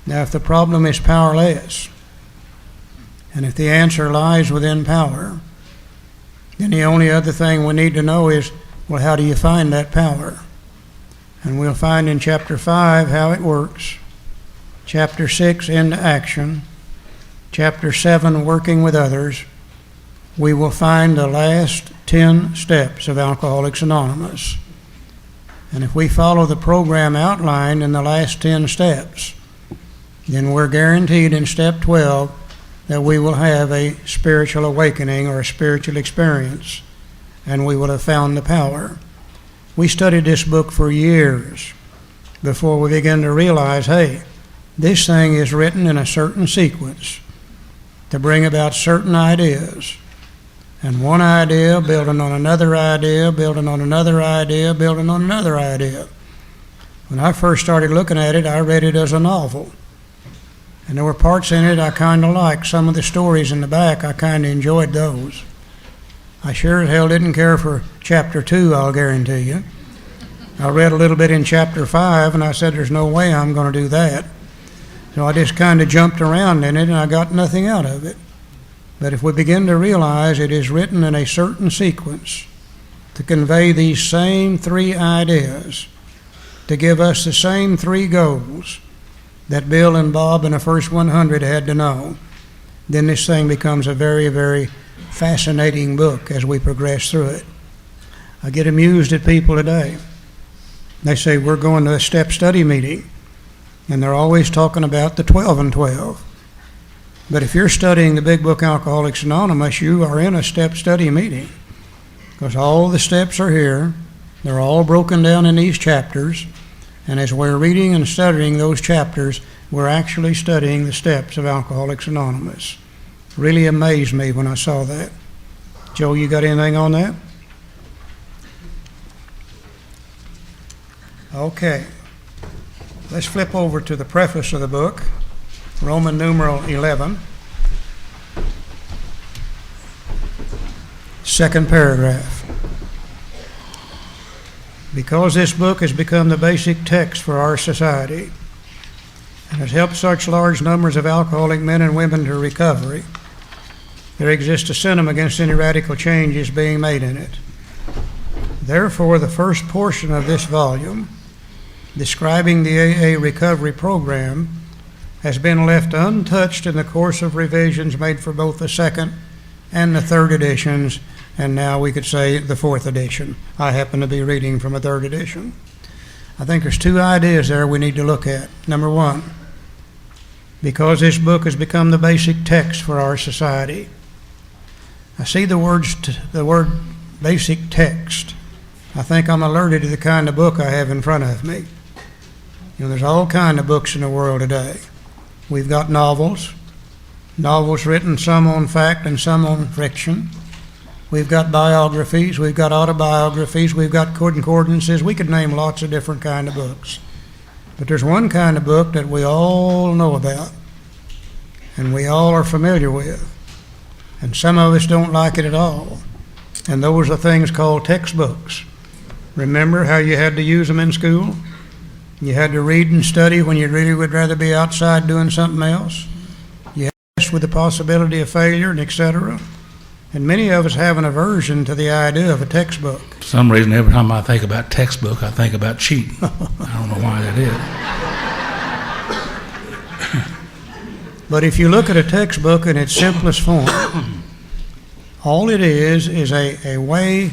Speaker 1: Now, if the problem is powerless, and if the answer lies within power, then the only other thing we need to know is, well, how do you find that power? And we'll find in chapter 5 how it works. Chapter 6, into action. Chapter 7, working with others. We will find the last 10 steps of Alcoholics Anonymous. And if we follow the program outlined in the last 10 steps, then we're guaranteed in step 12 that we will have a spiritual awakening or a spiritual experience, and we will have found the power. We studied this book for years before we began to realize, hey, this thing is written in a certain sequence to bring about certain ideas. And one idea building on another idea, building on another idea, building on another idea. When I first started looking at it, I read it as a novel. And there were parts in it I kind of liked. Some of the stories in the back, I kind of enjoyed those. I sure as hell didn't care for chapter 2, I'll guarantee you. I read a little bit in chapter 5, and I said, there's no way I'm going to do that. So I just kind of jumped around in it, and I got nothing out of it. But if we begin to realize it is written in a certain sequence to convey these same 3 ideas, to give us the same 3 goals that Bill and Bob in the first 100 had to know, then this thing becomes a very, very fascinating book as we progress through it. I get amused at people today. They say, we're going to a step study meeting, and they're always talking about the 12 and 12. But if you're studying the Big Book Alcoholics Anonymous, you are in a step study meeting, because all the steps are here. They're all broken down in these chapters. And as we're reading and studying those chapters, we're actually studying the steps of Alcoholics Anonymous. Really amazed me when I saw that. Joe, you got anything on that? Okay. Let's flip over to the preface of the book, Roman numeral 11. Second paragraph. Because this book has become the basic text for our society and has helped such large numbers of alcoholic men and women to recovery, there exists a sentiment against any radical changes being made in it. Therefore, the first portion of this volume, describing the AA recovery program, has been left untouched in the course of revisions made for both the second and the third editions, and now we could say the fourth edition. I happen to be reading from a third edition. I think there's 2 ideas there we need to look at. Number 1, because this book has become the basic text for our society. I see the word basic text. I think I'm alerted to the kind of book I have in front of me. You know, there's all kind of books in the world today. We've got novels written some on fact and some on fiction. We've got biographies, we've got autobiographies, we've got concordances. We could name lots of different kind of books. But there's one kind of book that we all know about and we all are familiar with. And some of us don't like it at all. And those are things called textbooks. Remember how you had to use them in school? You had to read and study when you really would rather be outside doing something else. You had to with the possibility of failure and etc. And many of us have an aversion to the idea of a textbook.
Speaker 2: For some reason, every time I think about textbook, I think about cheating. I don't know why that is.
Speaker 1: But if you look at a textbook in its simplest form, all it is a way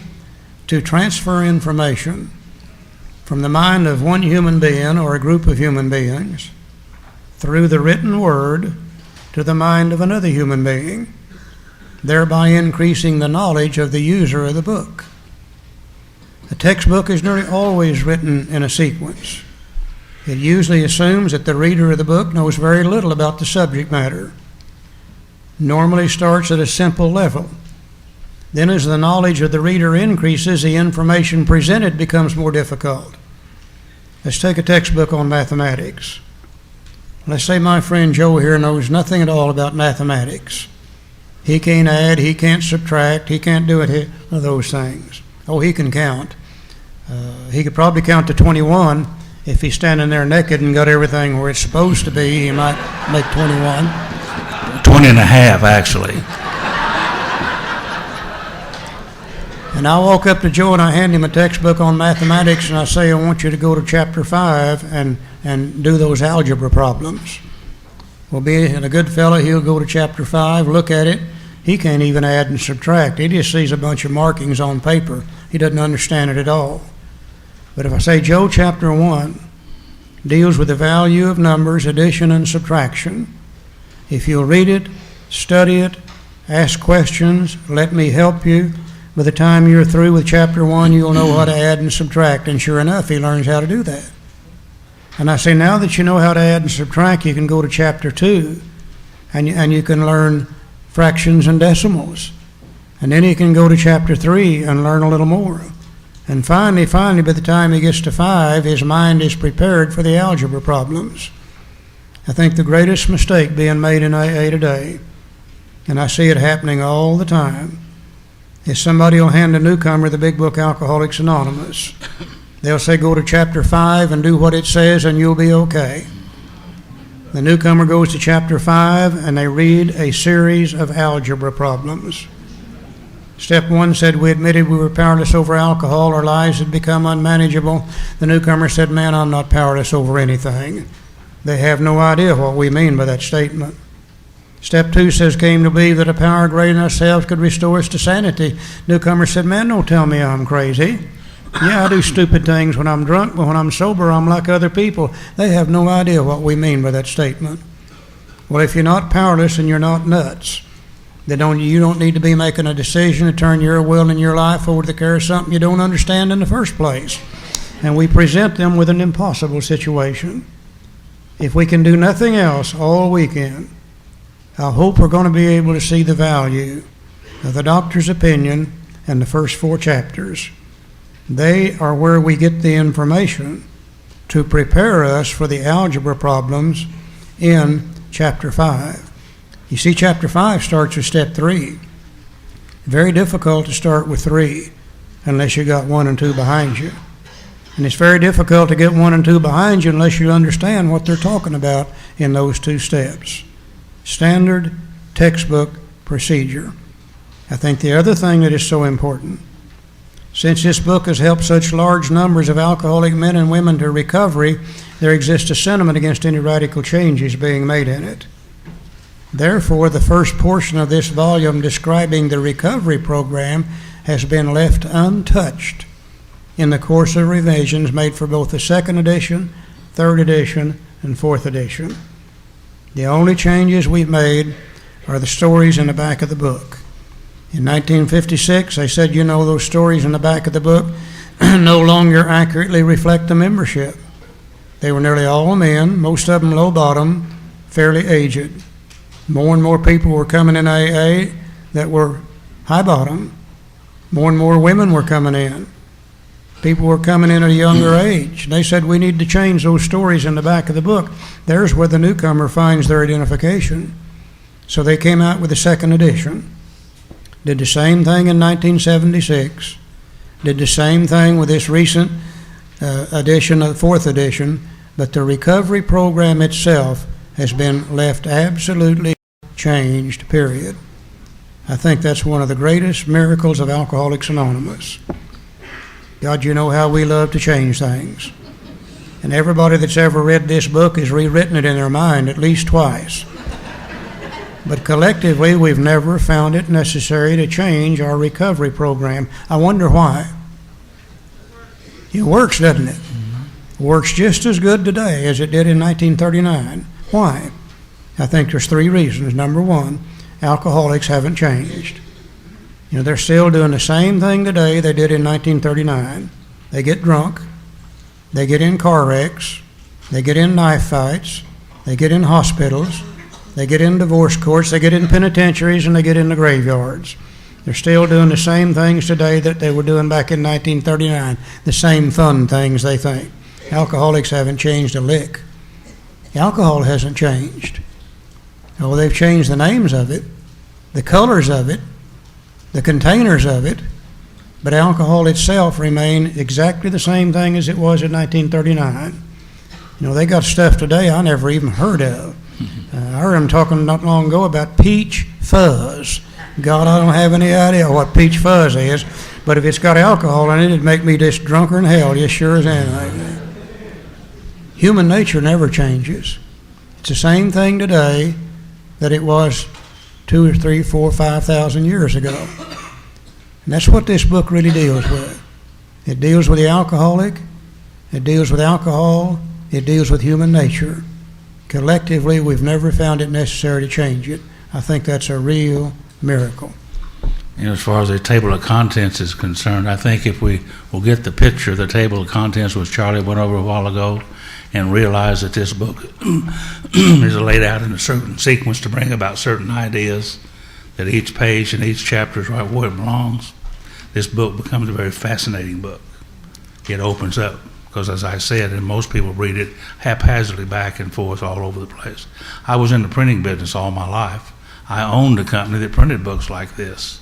Speaker 1: to transfer information from the mind of one human being or a group of human beings through the written word to the mind of another human being, thereby increasing the knowledge of the user of the book. A textbook is nearly always written in a sequence. It usually assumes that the reader of the book knows very little about the subject matter. Normally starts at a simple level. Then as the knowledge of the reader increases, the information presented becomes more difficult. Let's take a textbook on mathematics. Let's say my friend Joe here knows nothing at all about mathematics. He can't add, he can't subtract, he can't do it, of those things. Oh, he can count. He could probably count to 21. If he's standing there naked and got everything where it's supposed to be, he might make 21.
Speaker 2: 20 and a half, actually.
Speaker 1: And I walk up to Joe and I hand him a textbook on mathematics and I say, I want you to go to chapter 5 and do those algebra problems. Well, being a good fellow, he'll go to chapter 5, look at it. He can't even add and subtract. He just sees a bunch of markings on paper. He doesn't understand it at all. But if I say, Joe, chapter 1 deals with the value of numbers, addition and subtraction. If you'll read it, study it, ask questions, let me help you, by the time you're through with chapter 1, you'll know how to add and subtract. And sure enough, he learns how to do that. And I say, now that you know how to add and subtract, you can go to chapter 2, and you can learn fractions and decimals. And then you can go to chapter 3 and learn a little more. And finally, by the time he gets to 5, his mind is prepared for the algebra problems. I think the greatest mistake being made in AA today, and I see it happening all the time, is somebody will hand a newcomer the big book Alcoholics Anonymous. They'll say, go to chapter 5 and do what it says and you'll be okay. The newcomer goes to chapter 5 and they read a series of algebra problems. Step 1 said, we admitted we were powerless over alcohol, our lives had become unmanageable. The newcomer said, man, I'm not powerless over anything. They have no idea what we mean by that statement. Step 2 says, came to believe that a power greater than ourselves could restore us to sanity. Newcomer said, man, don't tell me I'm crazy. Yeah, I do stupid things when I'm drunk, but when I'm sober, I'm like other people. They have no idea what we mean by that statement. Well, if you're not powerless and you're not nuts, then you don't need to be making a decision to turn your will and your life over to the care of something you don't understand in the first place. And we present them with an impossible situation. If we can do nothing else all weekend, I hope we're going to be able to see the value of the doctor's opinion and the first 4 chapters. They are where we get the information to prepare us for the algebra problems in chapter 5. You see, chapter 5 starts with step 3. Very difficult to start with 3 unless you got 1 and 2 behind you. And it's very difficult to get 1 and 2 behind you unless you understand what they're talking about in those 2 steps. Standard textbook procedure. I think the other thing that is so important, since this book has helped such large numbers of alcoholic men and women to recovery, there exists a sentiment against any radical changes being made in it. Therefore, the first portion of this volume describing the recovery program has been left untouched in the course of revisions made for both the 2nd edition, 3rd edition, and 4th edition. The only changes we've made are the stories in the back of the book. In 1956, they said, you know, those stories in the back of the book no longer accurately reflect the membership. They were nearly all men, most of them low bottom, fairly aged. More and more people were coming in AA that were high bottom. More and more women were coming in. People were coming in at a younger age. They said, we need to change those stories in the back of the book. There's where the newcomer finds their identification. So they came out with the 2nd edition. Did the same thing in 1976. Did the same thing with this recent edition of the 4th edition. But the recovery program itself has been left absolutely changed, period. I think that's one of the greatest miracles of Alcoholics Anonymous. God, you know how we love to change things. And everybody that's ever read this book has rewritten it in their mind at least twice. But collectively, we've never found it necessary to change our recovery program. I wonder why. It works, doesn't it? It works just as good today as it did in 1939. Why? I think there's three reasons. Number one, alcoholics haven't changed. They're still doing the same thing today they did in 1939. They get drunk, they get in car wrecks, they get in knife fights, they get in hospitals, they get in divorce courts, they get in penitentiaries, and they get in the graveyards. They're still doing the same things today that they were doing back in 1939, the same fun things, they think. Alcoholics haven't changed a lick. Alcohol hasn't changed. Oh, they've changed the names of it, the colors of it, the containers of it, but alcohol itself remained exactly the same thing as it was in 1939. They got stuff today I never even heard of. I heard them talking not long ago about peach fuzz. God, I don't have any idea what peach fuzz is, but if it's got alcohol in it, it'd make me just drunker than hell, just sure as anything. Human nature never changes. It's the same thing today that it was 2 or 3, 4, 5,000 years ago. And that's what this book really deals with. It deals with the alcoholic, it deals with alcohol, it deals with human nature. Collectively, we've never found it necessary to change it. I think that's a real miracle.
Speaker 2: As far as the table of contents is concerned, I think if we will get the picture of the table of contents, which Charlie went over a while ago, and realize that this book is laid out in a certain sequence to bring about certain ideas, that each page and each chapter is right where it belongs, this book becomes a very fascinating book. It opens up, because as I said, and most people read it haphazardly back and forth all over the place. I was in the printing business all my life. I owned a company that printed books like this.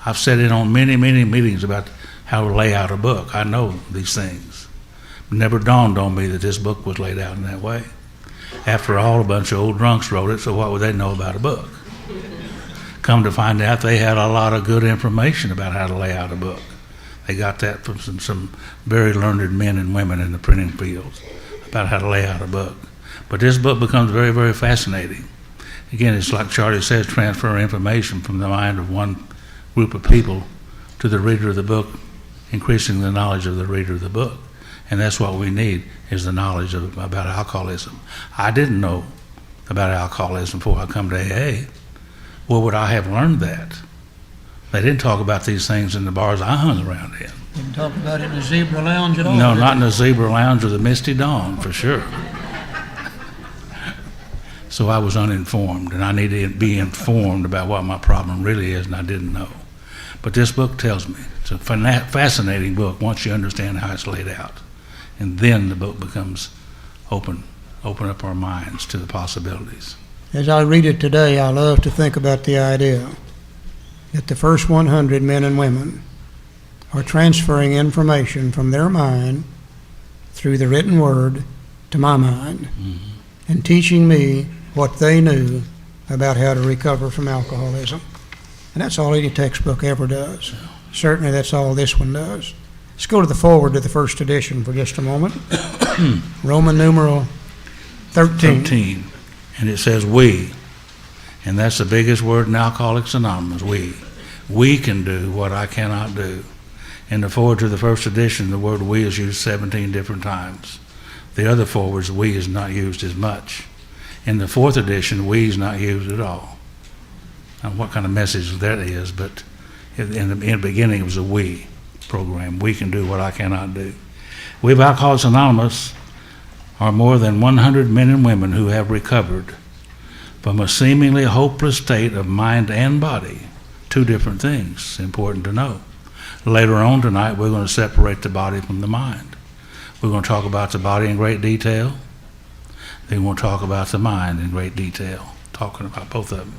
Speaker 2: I've sat in on many, many meetings about how to lay out a book. I know these things. It never dawned on me that this book was laid out in that way. After all, a bunch of old drunks wrote it, so what would they know about a book? Come to find out, they had a lot of good information about how to lay out a book. They got that from some very learned men and women in the printing fields about how to lay out a book. But this book becomes very, very fascinating. Again, it's like Charlie says, transfer information from the mind of one group of people to the reader of the book, increasing the knowledge of the reader of the book. And that's what we need, is the knowledge about alcoholism. I didn't know about alcoholism before I come to AA. Where would I have learned that? They didn't talk about these things in the bars I hung around in.
Speaker 1: Didn't talk about it in the Zebra Lounge at all?
Speaker 2: No, not in the Zebra Lounge or the Misty Dawn, for sure. So I was uninformed, and I needed to be informed about what my problem really is, and I didn't know. But this book tells me. It's a fascinating book once you understand how it's laid out. And then the book becomes open up our minds to the possibilities.
Speaker 1: As I read it today, I love to think about the idea that the first 100 men and women are transferring information from their mind through the written word to my mind, and teaching me what they knew about how to recover from alcoholism. And that's all any textbook ever does. Certainly that's all this one does. Let's go to the foreword to the first edition for just a moment. Roman numeral 13.
Speaker 2: And it says we. And that's the biggest word in Alcoholics Anonymous, we. We can do what I cannot do. In the foreword to the first edition, the word we is used 17 different times. The other forewords, we is not used as much. In the fourth edition, we is not used at all. Now, what kind of message that is, but in the beginning it was a we program. We can do what I cannot do. We of Alcoholics Anonymous are more than 100 men and women who have recovered from a seemingly hopeless state of mind and body. Two different things, important to know. Later on tonight, we're going to separate the body from the mind. We're going to talk about the body in great detail. Then we'll talk about the mind in great detail, talking about both of them,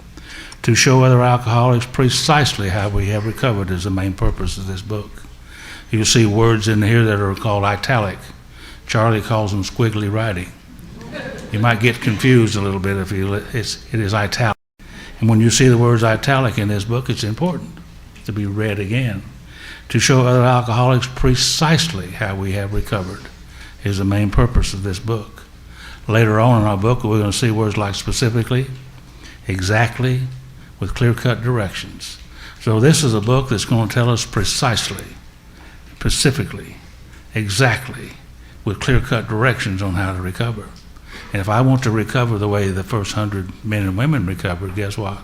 Speaker 2: to show other alcoholics precisely how we have recovered is the main purpose of this book. You'll see words in here that are called italic. Charlie calls them squiggly writing. You might get confused a little bit if it is italic. And when you see the words italic in this book, it's important to be read again. To show other alcoholics precisely how we have recovered is the main purpose of this book. Later on in our book, we're going to see words like specifically, exactly, with clear-cut directions. So this is a book that's going to tell us precisely, specifically, exactly, with clear-cut directions on how to recover. And if I want to recover the way the first 100 men and women recovered, guess what?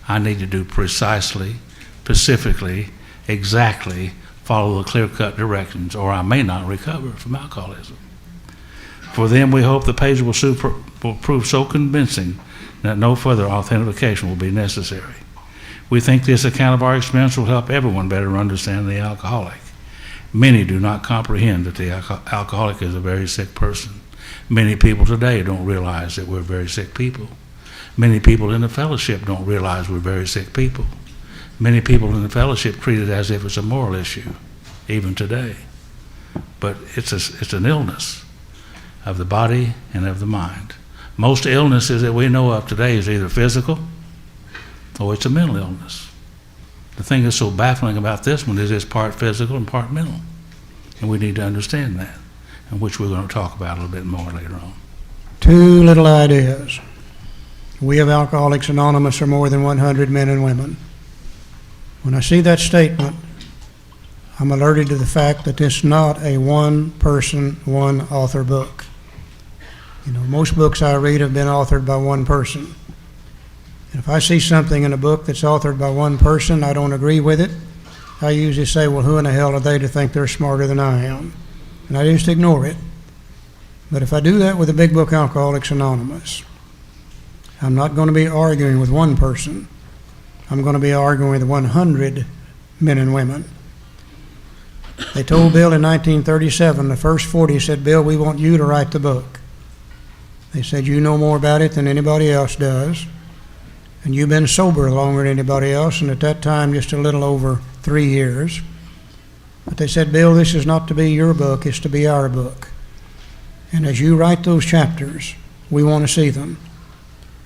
Speaker 2: I need to do precisely, specifically, exactly, follow the clear-cut directions, or I may not recover from alcoholism. For them, we hope the page will prove so convincing that no further authentication will be necessary. We think this account of our experience will help everyone better understand the alcoholic. Many do not comprehend that the alcoholic is a very sick person. Many people today don't realize that we're very sick people. Many people in the fellowship don't realize we're very sick people. Many people in the fellowship treat it as if it's a moral issue, even today. But it's an illness of the body and of the mind. Most illnesses that we know of today is either physical or it's a mental illness. The thing that's so baffling about this one is it's part physical and part mental. And we need to understand that, and which we're going to talk about a little bit more later on.
Speaker 1: Two little ideas. We of Alcoholics Anonymous are more than 100 men and women. When I see that statement, I'm alerted to the fact that this is not a one-person, one-author book. Most books I read have been authored by one person. And if I see something in a book that's authored by one person, I don't agree with it, I usually say, well, who in the hell are they to think they're smarter than I am? And I just ignore it. But if I do that with the big book Alcoholics Anonymous, I'm not going to be arguing with one person. I'm going to be arguing with 100 men and women. They told Bill in 1937, the first 40 said, Bill, we want you to write the book. They said, you know more about it than anybody else does, and you've been sober longer than anybody else, and at that time just a little over 3 years. But they said, Bill, this is not to be your book, it's to be our book. And as you write those chapters, we want to see them.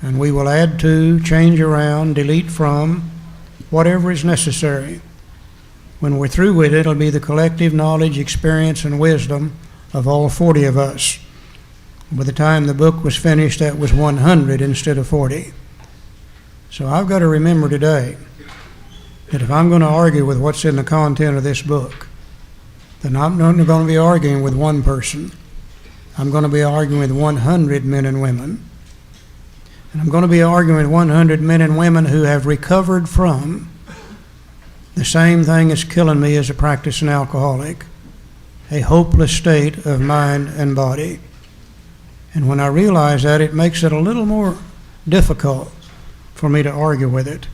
Speaker 1: And we will add to, change around, delete from, whatever is necessary. When we're through with it, it'll be the collective knowledge, experience, and wisdom of all 40 of us. By the time the book was finished, that was 100 instead of 40. So I've got to remember today that if I'm going to argue with what's in the content of this book, then I'm not going to be arguing with one person. I'm going to be arguing with 100 men and women. And I'm going to be arguing with 100 men and women who have recovered from the same thing that's killing me as a practicing alcoholic, a hopeless state of mind and body. And when I realize that, it makes it a little more difficult for me to argue with it.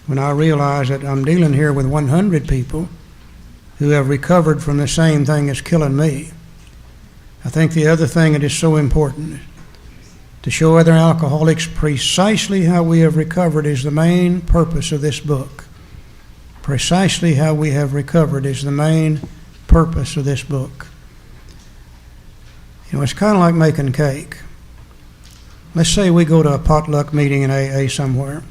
Speaker 1: When I realize that I'm dealing here with 100 people who have recovered from the same thing that's killing me. I think the other thing that is so important to show other alcoholics precisely how we have recovered is the main purpose of this book. Precisely how we have recovered is the main purpose of this book. It's kind of like making cake. Let's say we go to a potluck meeting in AA somewhere.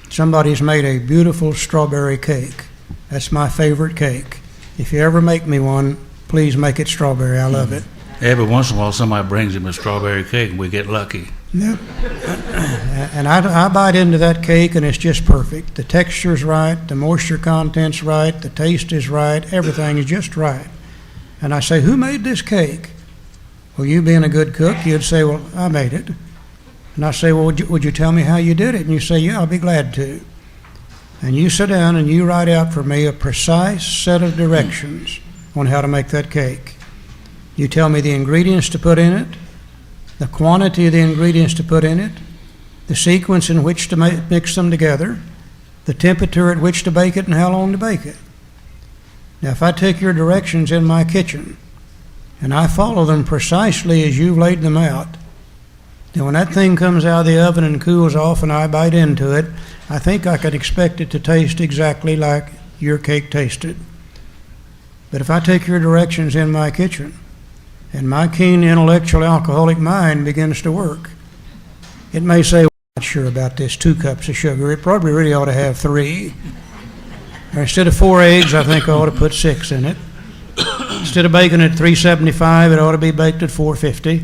Speaker 1: Somebody's made a beautiful strawberry cake. That's my favorite cake. If you ever make me one, please make it strawberry. I love it.
Speaker 2: Every once in a while, somebody brings him a strawberry cake, and we get lucky.
Speaker 1: Yep. And I bite into that cake, and it's just perfect. The texture's right, the moisture content's right, the taste is right, everything is just right. And I say, who made this cake? Well, you being a good cook, you'd say, well, I made it. And I say, well, would you tell me how you did it? And you say, yeah, I'll be glad to. And you sit down and you write out for me a precise set of directions on how to make that cake. You tell me the ingredients to put in it, the quantity of the ingredients to put in it, the sequence in which to mix them together, the temperature at which to bake it, and how long to bake it. Now, if I take your directions in my kitchen and I follow them precisely as you've laid them out, then when that thing comes out of the oven and cools off and I bite into it, I think I could expect it to taste exactly like your cake tasted. But if I take your directions in my kitchen and my keen intellectual alcoholic mind begins to work, it may say, Not sure about this 2 cups of sugar. It probably really ought to have 3. Or instead of 4 eggs, I think I ought to put 6 in it. Instead of baking it at 375, it ought to be baked at 450.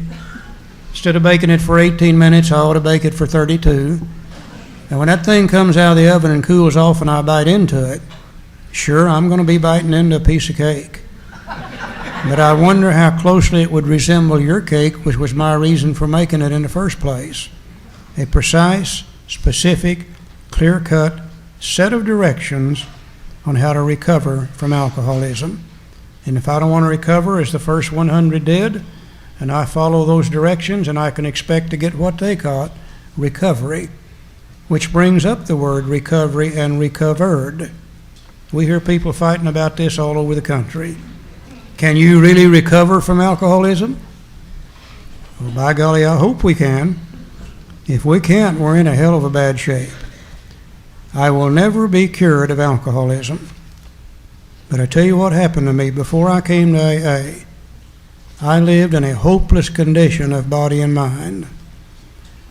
Speaker 1: Instead of baking it for 18 minutes, I ought to bake it for 32. And when that thing comes out of the oven and cools off and I bite into it, sure, I'm going to be biting into a piece of cake. But I wonder how closely it would resemble your cake, which was my reason for making it in the first place. A precise, specific, clear-cut set of directions on how to recover from alcoholism. And if I don't want to recover as the first 100 did, and I follow those directions, and I can expect to get what they caught, recovery, which brings up the word recovery and recovered. We hear people fighting about this all over the country. Can you really recover from alcoholism? Well, by golly, I hope we can. If we can't, we're in a hell of a bad shape. I will never be cured of alcoholism. But I tell you what happened to me before I came to AA. I lived in a hopeless condition of body and mind.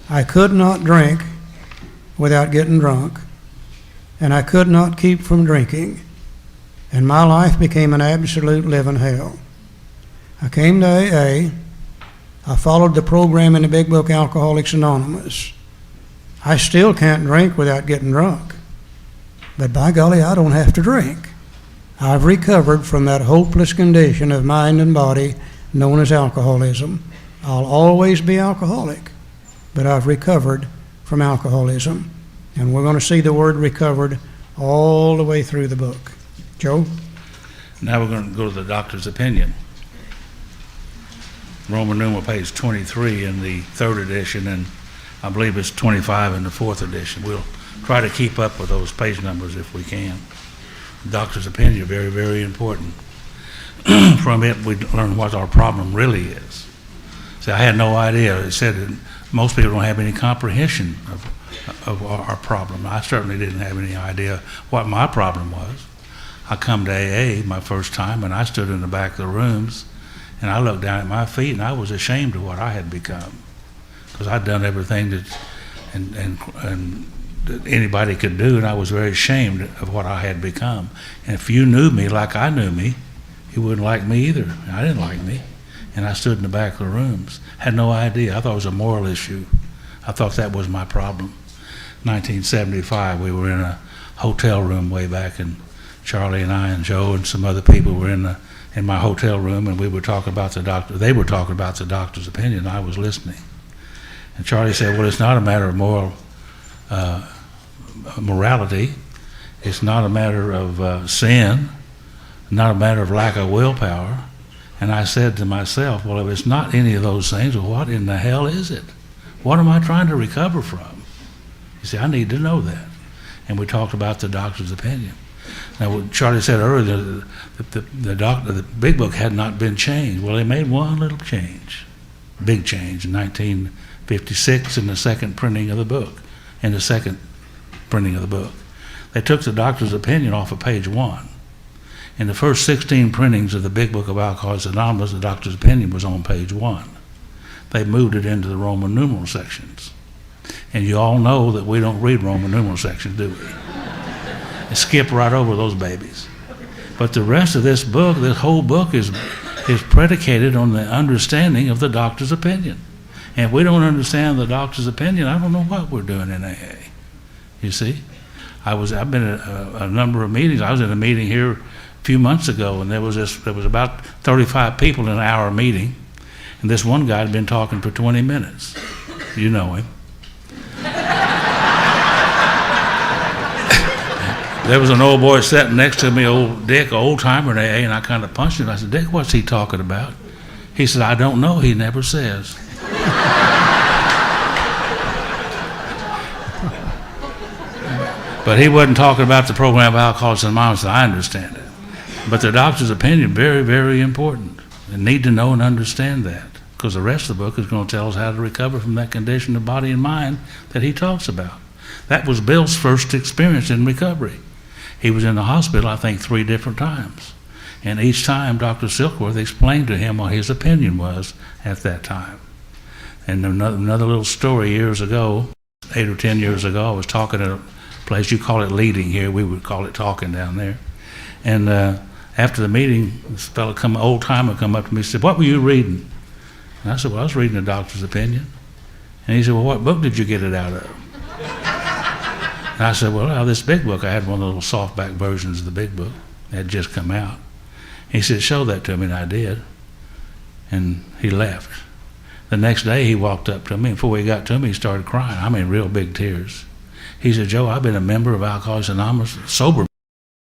Speaker 1: I could not drink without getting drunk, and I could not keep from drinking, and my life became an absolute living hell. I came to AA. I followed the program in the big book Alcoholics Anonymous. I still can't drink without getting drunk, but by golly, I don't have to drink. I've recovered from that hopeless condition of mind and body known as alcoholism. I'll always be alcoholic, but I've recovered from alcoholism. And we're going to see the word recovered all the way through the book. Joe?
Speaker 2: Now we're going to go to the doctor's opinion. Roman numeral page 23 in the 3rd edition, and I believe it's 25 in the 4th edition. We'll try to keep up with those page numbers if we can. The doctor's opinion is very, very important. From it, we learn what our problem really is. See, I had no idea. It said that most people don't have any comprehension of our problem. I certainly didn't have any idea what my problem was. I come to AA my first time, and I stood in the back of the rooms, and I looked down at my feet, and I was ashamed of what I had become, because I'd done everything that that anybody could do, and I was very ashamed of what I had become. And if you knew me like I knew me, you wouldn't like me either. I didn't like me. And I stood in the back of the rooms. Had no idea. I thought it was a moral issue. I thought that was my problem. 1975, we were in a hotel room way back, and Charlie and I and Joe and some other people were in my hotel room, and we were talking about the doctor. They were talking about the doctor's opinion. I was listening. And Charlie said, well, it's not a matter of morality. It's not a matter of sin. Not a matter of lack of willpower. And I said to myself, well, if it's not any of those things, well, what in the hell is it? What am I trying to recover from? You see, I need to know that. And we talked about the doctor's opinion. Now, what Charlie said earlier, the big book had not been changed. Well, they made one little change, big change, in 1956 in the second printing of the book. In the second printing of the book, they took the doctor's opinion off of page 1. In the first 16 printings of the Big Book of Alcoholics Anonymous, the doctor's opinion was on page 1. They moved it into the Roman numeral sections. And you all know that we don't read Roman numeral sections, do we? And skip right over those babies. But the rest of this book, this whole book is predicated on the understanding of the doctor's opinion. And if we don't understand the doctor's opinion, I don't know what we're doing in AA. You see? I've been at a number of meetings. I was in a meeting here a few months ago, and there was about 35 people in an hour meeting, and this one guy had been talking for 20 minutes. You know him. There was an old boy sitting next to me, old Dick, old timer in AA, and I kind of punched him. I said, Dick, what's he talking about? He said, I don't know. He never says. But he wasn't talking about the program of Alcoholics Anonymous, I understand it. But the doctor's opinion, very, very important. And need to know and understand that, because the rest of the book is going to tell us how to recover from that condition of body and mind that he talks about. That was Bill's first experience in recovery. He was in the hospital, I think, 3 different times. And each time, Dr. Silkworth explained to him what his opinion was at that time. And another little story years ago, 8 or 10 years ago. I was talking at a place, you call it leading here, we would call it talking down there. And after the meeting, this fellow old timer come up to me and said, "What were you reading?" And I said, "Well, I was reading the doctor's opinion." And he said, "Well, what book did you get it out of?" And I said, "Well, out of this big book." I had one of the little softback versions of the big book that had just come out. He said, "Show that to me," and I did. And he left. The next day he walked up to me, and before he got to me, he started crying. I mean, real big tears. He said, "Joe, I've been a member of Alcoholics Anonymous, sober